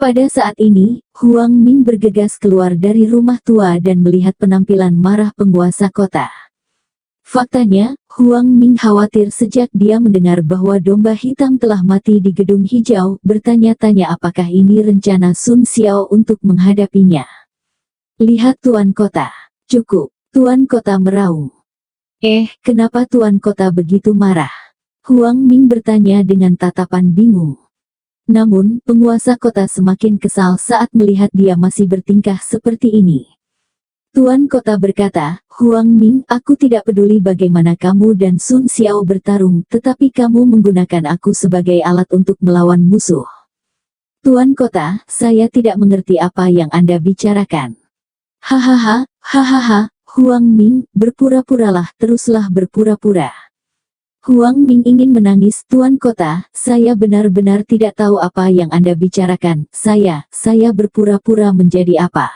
Pada saat ini, Huang Ming bergegas keluar dari rumah tua dan melihat penampilan marah penguasa kota. Faktanya, Huang Ming khawatir sejak dia mendengar bahwa domba hitam telah mati di gedung hijau, bertanya-tanya apakah ini rencana Sun Xiao untuk menghadapinya. Lihat Tuan Kota. Cukup, Tuan Kota meraung. Kenapa Tuan Kota begitu marah? Huang Ming bertanya dengan tatapan bingung. Namun, penguasa kota semakin kesal saat melihat dia masih bertingkah seperti ini. Tuan Kota berkata, Huang Ming, aku tidak peduli bagaimana kamu dan Sun Xiao bertarung, tetapi kamu menggunakan aku sebagai alat untuk melawan musuh. Tuan Kota, saya tidak mengerti apa yang Anda bicarakan. Hahaha, Huang Ming, berpura-puralah, teruslah berpura-pura. Huang Ming ingin menangis, Tuan Kota, saya benar-benar tidak tahu apa yang Anda bicarakan, saya berpura-pura menjadi apa?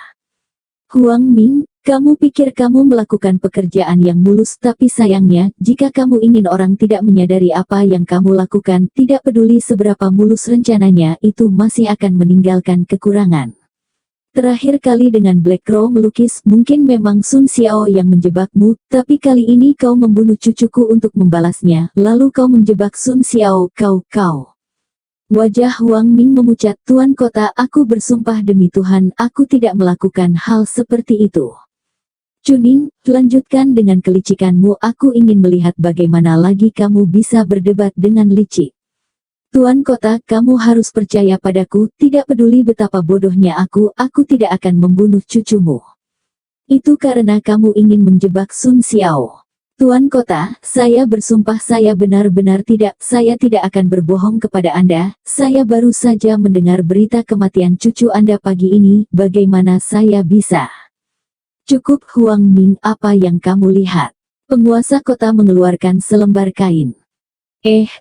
Huang Ming, kamu pikir kamu melakukan pekerjaan yang mulus, tapi sayangnya, jika kamu ingin orang tidak menyadari apa yang kamu lakukan, tidak peduli seberapa mulus rencananya, itu masih akan meninggalkan kekurangan. Terakhir kali dengan Black Crow melukis, mungkin memang Sun Xiao yang menjebakmu, tapi kali ini kau membunuh cucuku untuk membalasnya, lalu kau menjebak Sun Xiao, kau. Wajah Huang Ming memucat, Tuan Kota, aku bersumpah demi Tuhan, aku tidak melakukan hal seperti itu. Chuning, lanjutkan dengan kelicikanmu, aku ingin melihat bagaimana lagi kamu bisa berdebat dengan licik. Tuan Kota, kamu harus percaya padaku, tidak peduli betapa bodohnya aku tidak akan membunuh cucumu. Itu karena kamu ingin menjebak Sun Xiao. Tuan Kota, saya bersumpah saya benar-benar saya tidak akan berbohong kepada Anda, saya baru saja mendengar berita kematian cucu Anda pagi ini, bagaimana saya bisa? Cukup Huang Ming, apa yang kamu lihat? Penguasa kota mengeluarkan selembar kain.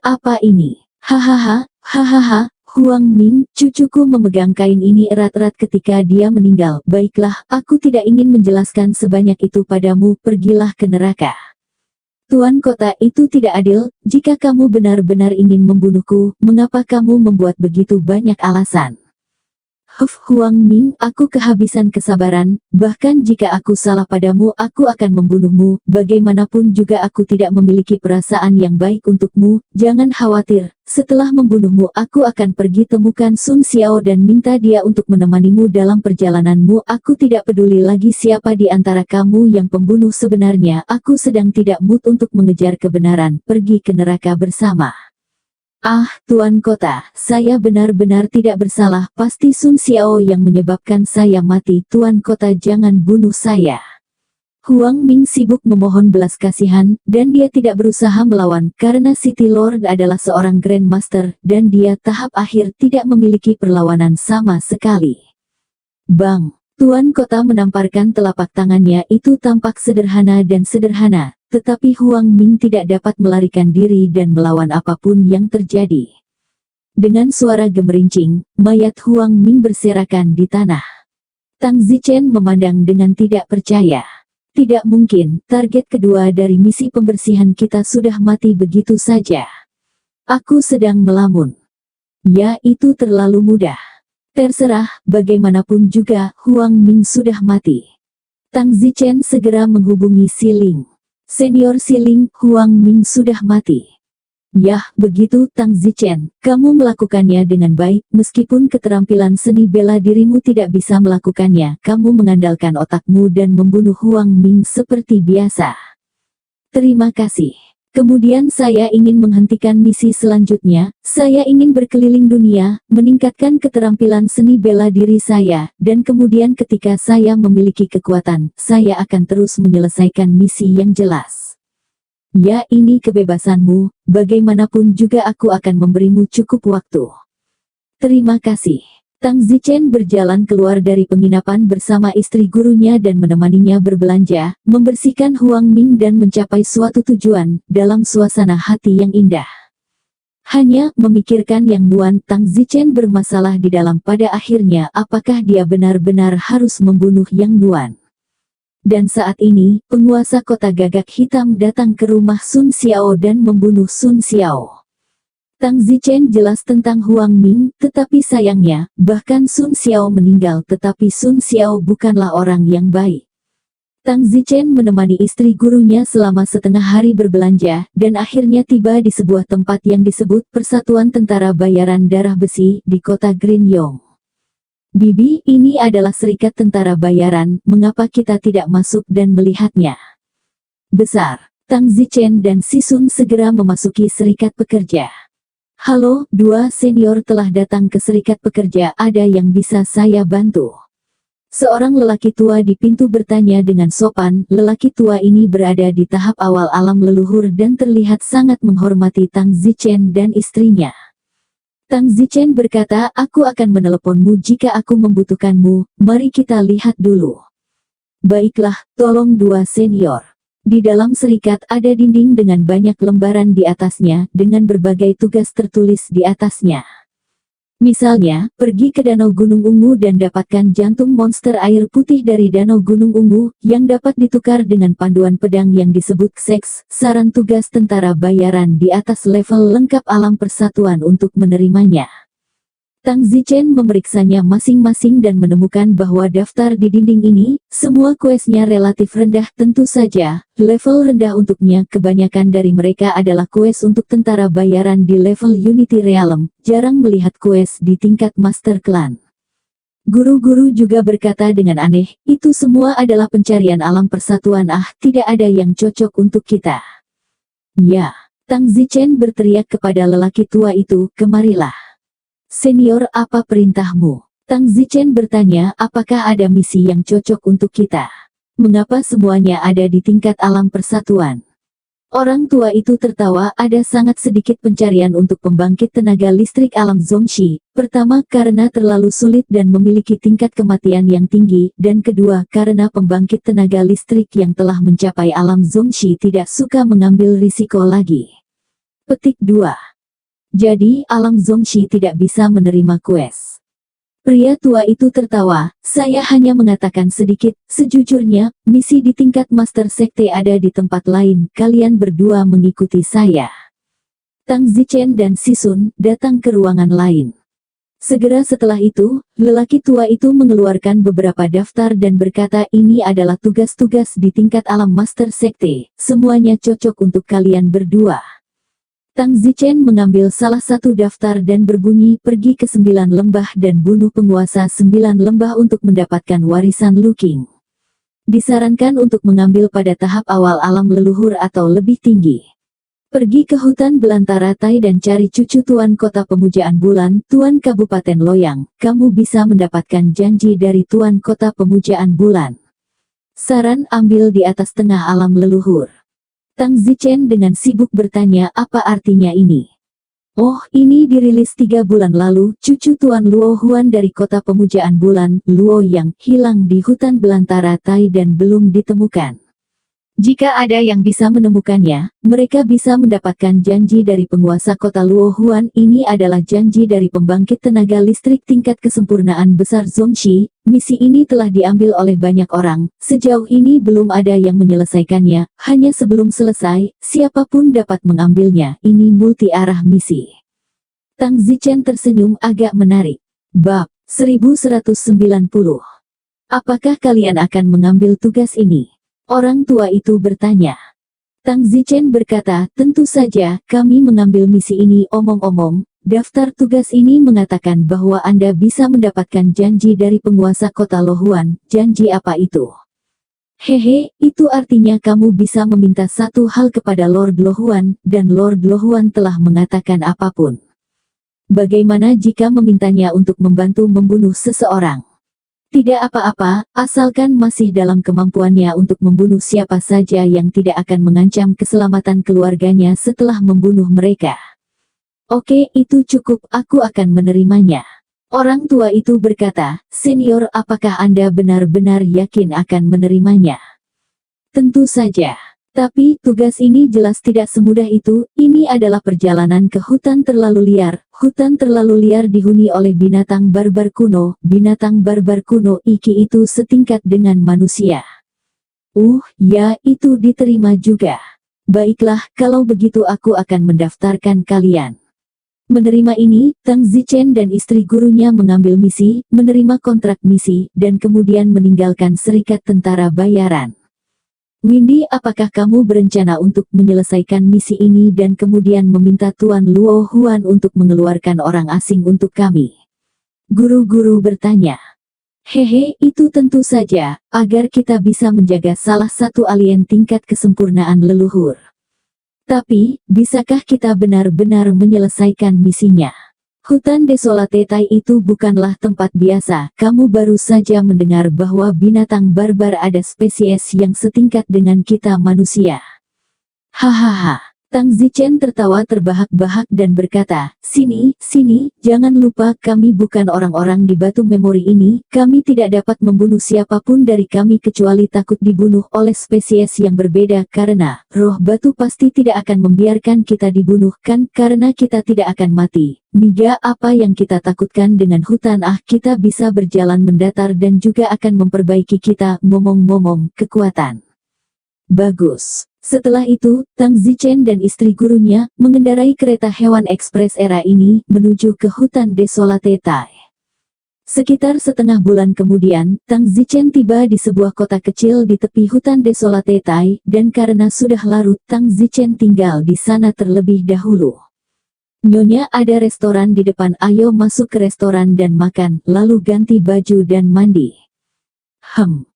Apa ini? Hahaha, Huang Ming, cucuku memegang kain ini erat-erat ketika dia meninggal. Baiklah, aku tidak ingin menjelaskan sebanyak itu padamu, pergilah ke neraka. Tuan Kota, itu tidak adil, jika kamu benar-benar ingin membunuhku, mengapa kamu membuat begitu banyak alasan? Huang Ming, aku kehabisan kesabaran, bahkan jika aku salah padamu aku akan membunuhmu, bagaimanapun juga aku tidak memiliki perasaan yang baik untukmu, jangan khawatir, setelah membunuhmu aku akan pergi temukan Sun Xiao dan minta dia untuk menemanimu dalam perjalananmu, aku tidak peduli lagi siapa di antara kamu yang pembunuh sebenarnya, aku sedang tidak mood untuk mengejar kebenaran, pergi ke neraka bersama. Tuan Kota, saya benar-benar tidak bersalah, pasti Sun Xiao yang menyebabkan saya mati, Tuan Kota jangan bunuh saya. Huang Ming sibuk memohon belas kasihan, dan dia tidak berusaha melawan karena City Lord adalah seorang Grandmaster, dan dia tahap akhir tidak memiliki perlawanan sama sekali. Bang! Tuan kota menamparkan telapak tangannya itu tampak sederhana dan sederhana, tetapi Huang Ming tidak dapat melarikan diri dan melawan apapun yang terjadi. Dengan suara gemerincing, mayat Huang Ming berserakan di tanah. Tang Zichen memandang dengan tidak percaya. Tidak mungkin, target kedua dari misi pembersihan kita sudah mati begitu saja. Aku sedang melamun. Ya, itu terlalu mudah. Terserah, bagaimanapun juga, Huang Ming sudah mati. Tang Zichen segera menghubungi Si Ling. Senior Si Ling, Huang Ming sudah mati. Yah, begitu Tang Zichen, kamu melakukannya dengan baik, meskipun keterampilan seni bela dirimu tidak bisa melakukannya, kamu mengandalkan otakmu dan membunuh Huang Ming seperti biasa. Terima kasih. Kemudian saya ingin menghentikan misi selanjutnya, saya ingin berkeliling dunia, meningkatkan keterampilan seni bela diri saya, dan kemudian ketika saya memiliki kekuatan, saya akan terus menyelesaikan misi yang jelas. Ya, ini kebebasanmu, bagaimanapun juga aku akan memberimu cukup waktu. Terima kasih. Tang Zichen berjalan keluar dari penginapan bersama istri gurunya dan menemaninya berbelanja, membersihkan Huang Ming dan mencapai suatu tujuan, dalam suasana hati yang indah. Hanya memikirkan Yang Nuan, Tang Zichen bermasalah di dalam pada akhirnya apakah dia benar-benar harus membunuh Yang Nuan. Dan saat ini, penguasa kota gagak hitam datang ke rumah Sun Xiao dan membunuh Sun Xiao. Tang Zichen jelas tentang Huang Ming, tetapi sayangnya, bahkan Sun Xiao meninggal tetapi Sun Xiao bukanlah orang yang baik. Tang Zichen menemani istri gurunya selama setengah hari berbelanja, dan akhirnya tiba di sebuah tempat yang disebut Persatuan Tentara Bayaran Darah Besi, di kota Green Yong. Bibi, ini adalah serikat tentara bayaran, mengapa kita tidak masuk dan melihatnya? Besar. Tang Zichen dan Si Sun segera memasuki serikat pekerja. Halo, dua senior telah datang ke serikat pekerja, ada yang bisa saya bantu? Seorang lelaki tua di pintu bertanya dengan sopan, lelaki tua ini berada di tahap awal alam leluhur dan terlihat sangat menghormati Tang Zichen dan istrinya. Tang Zichen berkata, aku akan meneleponmu jika aku membutuhkanmu, mari kita lihat dulu. Baiklah, tolong dua senior. Di dalam serikat ada dinding dengan banyak lembaran di atasnya, dengan berbagai tugas tertulis di atasnya. Misalnya, pergi ke Danau Gunung Ungu dan dapatkan jantung monster air putih dari Danau Gunung Ungu, yang dapat ditukar dengan panduan pedang yang disebut seks. Saran tugas tentara bayaran di atas level lengkap alam persatuan untuk menerimanya. Tang Zichen memeriksanya masing-masing dan menemukan bahwa daftar di dinding ini, semua questnya relatif rendah tentu saja, level rendah untuknya. Kebanyakan dari mereka adalah quest untuk tentara bayaran di level Unity Realm, jarang melihat quest di tingkat Master Clan. Guru-guru juga berkata dengan aneh, itu semua adalah pencarian alam persatuan, tidak ada yang cocok untuk kita. Ya, Tang Zichen berteriak kepada lelaki tua itu, kemarilah. Senior, apa perintahmu? Tang Zichen bertanya, apakah ada misi yang cocok untuk kita? Mengapa semuanya ada di tingkat alam persatuan? Orang tua itu tertawa, ada sangat sedikit pencarian untuk pembangkit tenaga listrik alam Zongxi. Pertama, karena terlalu sulit dan memiliki tingkat kematian yang tinggi, dan kedua, karena pembangkit tenaga listrik yang telah mencapai alam Zongxi tidak suka mengambil risiko lagi. Petik 2. Jadi, alam Zongxi tidak bisa menerima quest. Pria tua itu tertawa, saya hanya mengatakan sedikit, sejujurnya, misi di tingkat Master Sekte ada di tempat lain, kalian berdua mengikuti saya. Tang Zichen dan Si Sun datang ke ruangan lain. Segera setelah itu, lelaki tua itu mengeluarkan beberapa daftar dan berkata ini adalah tugas-tugas di tingkat alam Master Sekte, semuanya cocok untuk kalian berdua. Tang Zichen mengambil salah satu daftar dan berbunyi pergi ke 9 lembah dan bunuh penguasa 9 lembah untuk mendapatkan warisan Lu King. Disarankan untuk mengambil pada tahap awal alam leluhur atau lebih tinggi. Pergi ke hutan belantara Tai dan cari cucu Tuan Kota Pemujaan Bulan, Tuan Kabupaten Loyang, kamu bisa mendapatkan janji dari Tuan Kota Pemujaan Bulan. Saran ambil di atas tengah alam leluhur. Tang Zichen dengan sibuk bertanya apa artinya ini. Oh, ini dirilis 3 bulan lalu, cucu Tuan Luo Huan dari kota pemujaan bulan, Luo yang hilang di hutan belantara Tai dan belum ditemukan. Jika ada yang bisa menemukannya, mereka bisa mendapatkan janji dari penguasa kota Luo Huan. Ini adalah janji dari pembangkit tenaga listrik tingkat kesempurnaan besar Zhongxi. Misi ini telah diambil oleh banyak orang, sejauh ini belum ada yang menyelesaikannya, hanya sebelum selesai, siapapun dapat mengambilnya. Ini multi-arah misi. Tang Zichen tersenyum agak menarik. Bab 1190. Apakah kalian akan mengambil tugas ini? Orang tua itu bertanya. Tang Zichen berkata, tentu saja, kami mengambil misi ini. Omong-omong, daftar tugas ini mengatakan bahwa Anda bisa mendapatkan janji dari penguasa kota Lohuan. Janji apa itu? Hehe, itu artinya kamu bisa meminta satu hal kepada Lord Lohuan, dan Lord Lohuan telah mengatakan apapun. Bagaimana jika memintanya untuk membantu membunuh seseorang? Tidak apa-apa, asalkan masih dalam kemampuannya untuk membunuh siapa saja yang tidak akan mengancam keselamatan keluarganya setelah membunuh mereka. Oke, itu cukup, aku akan menerimanya. Orang tua itu berkata, Senior, apakah Anda benar-benar yakin akan menerimanya? Tentu saja. Tapi, tugas ini jelas tidak semudah itu. Ini adalah perjalanan ke hutan terlalu liar. Hutan terlalu liar dihuni oleh binatang barbar kuno. Binatang barbar kuno iki itu setingkat dengan manusia. Ya, itu diterima juga. Baiklah, kalau begitu aku akan mendaftarkan kalian. Menerima ini, Tang Zichen dan istri gurunya mengambil misi, menerima kontrak misi, dan kemudian meninggalkan serikat tentara bayaran. Windy, apakah kamu berencana untuk menyelesaikan misi ini dan kemudian meminta Tuan Luo Huan untuk mengeluarkan orang asing untuk kami? Guru-guru bertanya. Hehe, itu tentu saja, agar kita bisa menjaga salah satu alien tingkat kesempurnaan leluhur. Tapi, bisakah kita benar-benar menyelesaikan misinya? Hutan Desolate Tai itu bukanlah tempat biasa. Kamu baru saja mendengar bahwa binatang barbar ada spesies yang setingkat dengan kita manusia. Hahaha. Tang Zichen tertawa terbahak-bahak dan berkata, sini, jangan lupa kami bukan orang-orang di batu memori ini. Kami tidak dapat membunuh siapapun dari kami kecuali takut dibunuh oleh spesies yang berbeda karena roh batu pasti tidak akan membiarkan kita dibunuh kan karena kita tidak akan mati. Miga, apa yang kita takutkan dengan hutan? Kita bisa berjalan mendatar dan juga akan memperbaiki kita. Ngomong-ngomong, kekuatan. Bagus. Setelah itu, Tang Zichen dan istri gurunya mengendarai kereta hewan ekspres era ini menuju ke hutan Desolate Tai. Sekitar setengah bulan kemudian, Tang Zichen tiba di sebuah kota kecil di tepi hutan Desolate Tai, dan karena sudah larut, Tang Zichen tinggal di sana terlebih dahulu. Nyonya, ada restoran di depan, ayo masuk ke restoran dan makan, lalu ganti baju dan mandi.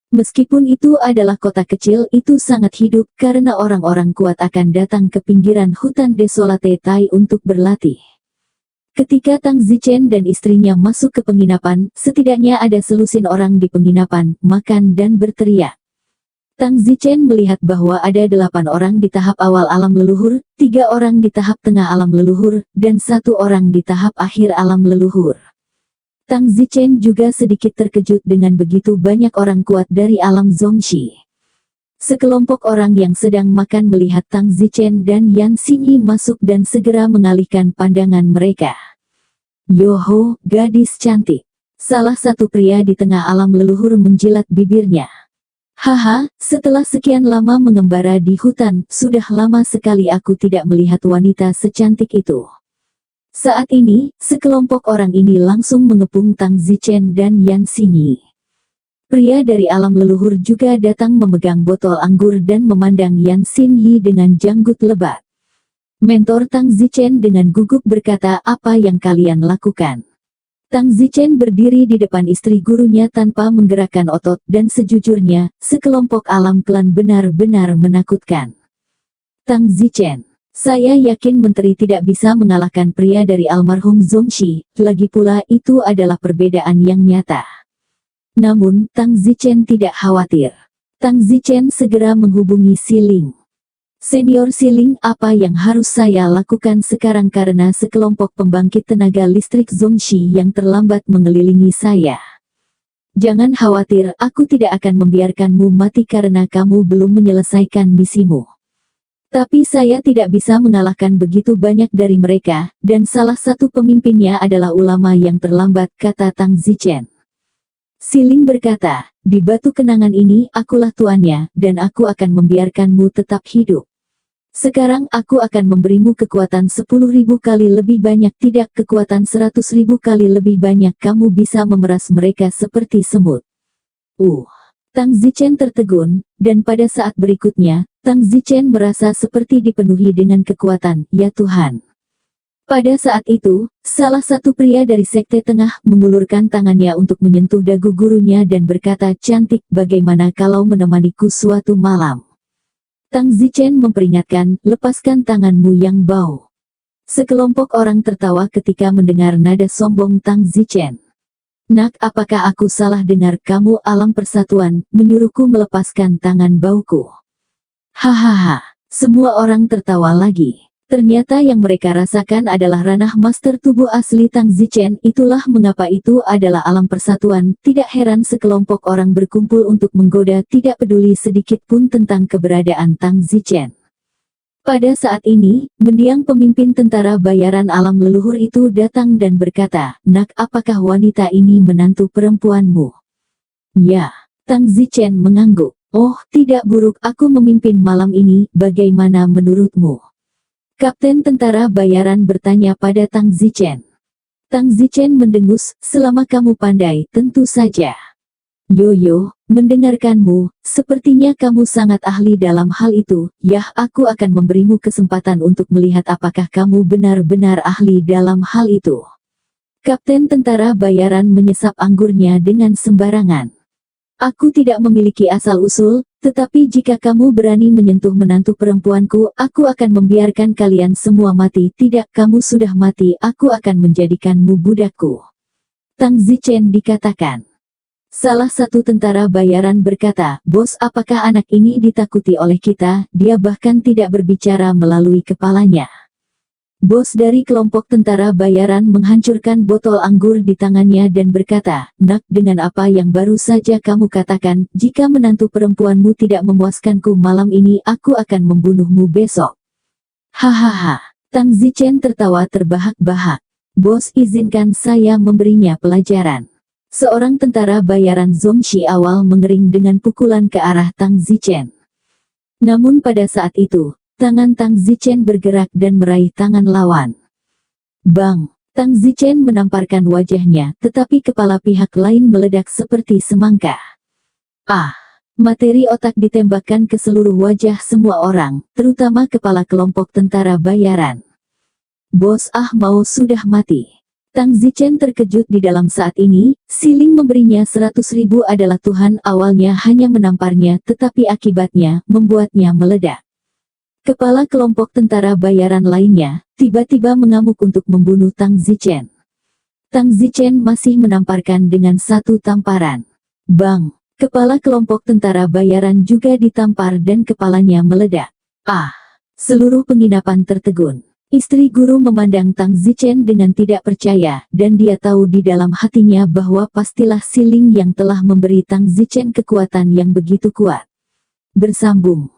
Meskipun itu adalah kota kecil, itu sangat hidup karena orang-orang kuat akan datang ke pinggiran hutan Desolate Tai untuk berlatih. Ketika Tang Zichen dan istrinya masuk ke penginapan, setidaknya ada selusin orang di penginapan, makan dan berteriak. Tang Zichen melihat bahwa ada 8 orang di tahap awal alam leluhur, 3 orang di tahap tengah alam leluhur, dan 1 orang di tahap akhir alam leluhur. Tang Zichen juga sedikit terkejut dengan begitu banyak orang kuat dari alam Zhongxi. Sekelompok orang yang sedang makan melihat Tang Zichen dan Yan Xinyi masuk dan segera mengalihkan pandangan mereka. Yoho, gadis cantik. Salah satu pria di tengah alam leluhur menjilat bibirnya. Haha, setelah sekian lama mengembara di hutan, sudah lama sekali aku tidak melihat wanita secantik itu. Saat ini, sekelompok orang ini langsung mengepung Tang Zichen dan Yan Xinyi. Pria dari alam leluhur juga datang memegang botol anggur dan memandang Yan Xinyi dengan janggut lebat. Mentor Tang Zichen dengan gugup berkata, apa yang kalian lakukan? Tang Zichen berdiri di depan istri gurunya tanpa menggerakkan otot dan sejujurnya, sekelompok alam klan benar-benar menakutkan. Tang Zichen. Saya yakin menteri tidak bisa mengalahkan pria dari almarhum Zhongxi, lagi pula itu adalah perbedaan yang nyata. Namun, Tang Zichen tidak khawatir. Tang Zichen segera menghubungi Si Ling. Senior Si Ling, apa yang harus saya lakukan sekarang karena sekelompok pembangkit tenaga listrik Zhongxi yang terlambat mengelilingi saya? Jangan khawatir, aku tidak akan membiarkanmu mati karena kamu belum menyelesaikan misimu. Tapi saya tidak bisa mengalahkan begitu banyak dari mereka, dan salah satu pemimpinnya adalah ulama yang terlambat, kata Tang Zichen. Si Ling berkata, di batu kenangan ini akulah tuannya, dan aku akan membiarkanmu tetap hidup. Sekarang aku akan memberimu kekuatan 10.000 kali lebih banyak, tidak, kekuatan 100.000 kali lebih banyak, kamu bisa memeras mereka seperti semut. Tang Zichen tertegun, dan pada saat berikutnya, Tang Zichen merasa seperti dipenuhi dengan kekuatan, ya Tuhan. Pada saat itu, salah satu pria dari Sekte Tengah mengulurkan tangannya untuk menyentuh dagu gurunya dan berkata, cantik, bagaimana kalau menemaniku suatu malam? Tang Zichen memperingatkan, lepaskan tanganmu yang bau. Sekelompok orang tertawa ketika mendengar nada sombong Tang Zichen. Nak, apakah aku salah dengar kamu alam persatuan, menyuruhku melepaskan tangan bauku? Hahaha, semua orang tertawa lagi. Ternyata yang mereka rasakan adalah ranah master tubuh asli Tang Zichen, itulah mengapa itu adalah alam persatuan. Tidak heran sekelompok orang berkumpul untuk menggoda, tidak peduli sedikit pun tentang keberadaan Tang Zichen. Pada saat ini, mendiang pemimpin tentara bayaran alam leluhur itu datang dan berkata, nak, apakah wanita ini menantu perempuanmu? Ya, Tang Zichen mengangguk. Oh, tidak buruk, aku memimpin malam ini, bagaimana menurutmu? Kapten tentara bayaran bertanya pada Tang Zichen. Tang Zichen mendengus, selama kamu pandai, tentu saja. Yoyo, mendengarkanmu, sepertinya kamu sangat ahli dalam hal itu. Yah, aku akan memberimu kesempatan untuk melihat apakah kamu benar-benar ahli dalam hal itu. Kapten tentara bayaran menyesap anggurnya dengan sembarangan. Aku tidak memiliki asal-usul, tetapi jika kamu berani menyentuh menantu perempuanku, aku akan membiarkan kalian semua mati. Tidak, kamu sudah mati, aku akan menjadikanmu budakku. Tang Zichen dikatakan. Salah satu tentara bayaran berkata, bos, apakah anak ini ditakuti oleh kita? Dia bahkan tidak berbicara melalui kepalanya. Bos dari kelompok tentara bayaran menghancurkan botol anggur di tangannya dan berkata, nak, dengan apa yang baru saja kamu katakan, jika menantu perempuanmu tidak memuaskanku malam ini, aku akan membunuhmu besok. Hahaha, Tang Zichen tertawa terbahak-bahak. Bos, izinkan saya memberinya pelajaran. Seorang tentara bayaran Zhongxi awal mengering dengan pukulan ke arah Tang Zichen. Namun pada saat itu, tangan Tang Zichen bergerak dan meraih tangan lawan. Bang! Tang Zichen menamparkan wajahnya, tetapi kepala pihak lain meledak seperti semangka. Materi otak ditembakkan ke seluruh wajah semua orang, terutama kepala kelompok tentara bayaran. Bos mau sudah mati. Tang Zichen terkejut di dalam saat ini. Si Ling memberinya 100.000 adalah Tuhan, awalnya hanya menamparnya, tetapi akibatnya membuatnya meledak. Kepala kelompok tentara bayaran lainnya, tiba-tiba mengamuk untuk membunuh Tang Zichen. Tang Zichen masih menamparkan dengan satu tamparan. Bang! Kepala kelompok tentara bayaran juga ditampar dan kepalanya meledak. Seluruh penginapan tertegun. Istri guru memandang Tang Zichen dengan tidak percaya, dan dia tahu di dalam hatinya bahwa pastilah Si Ling yang telah memberi Tang Zichen kekuatan yang begitu kuat. Bersambung.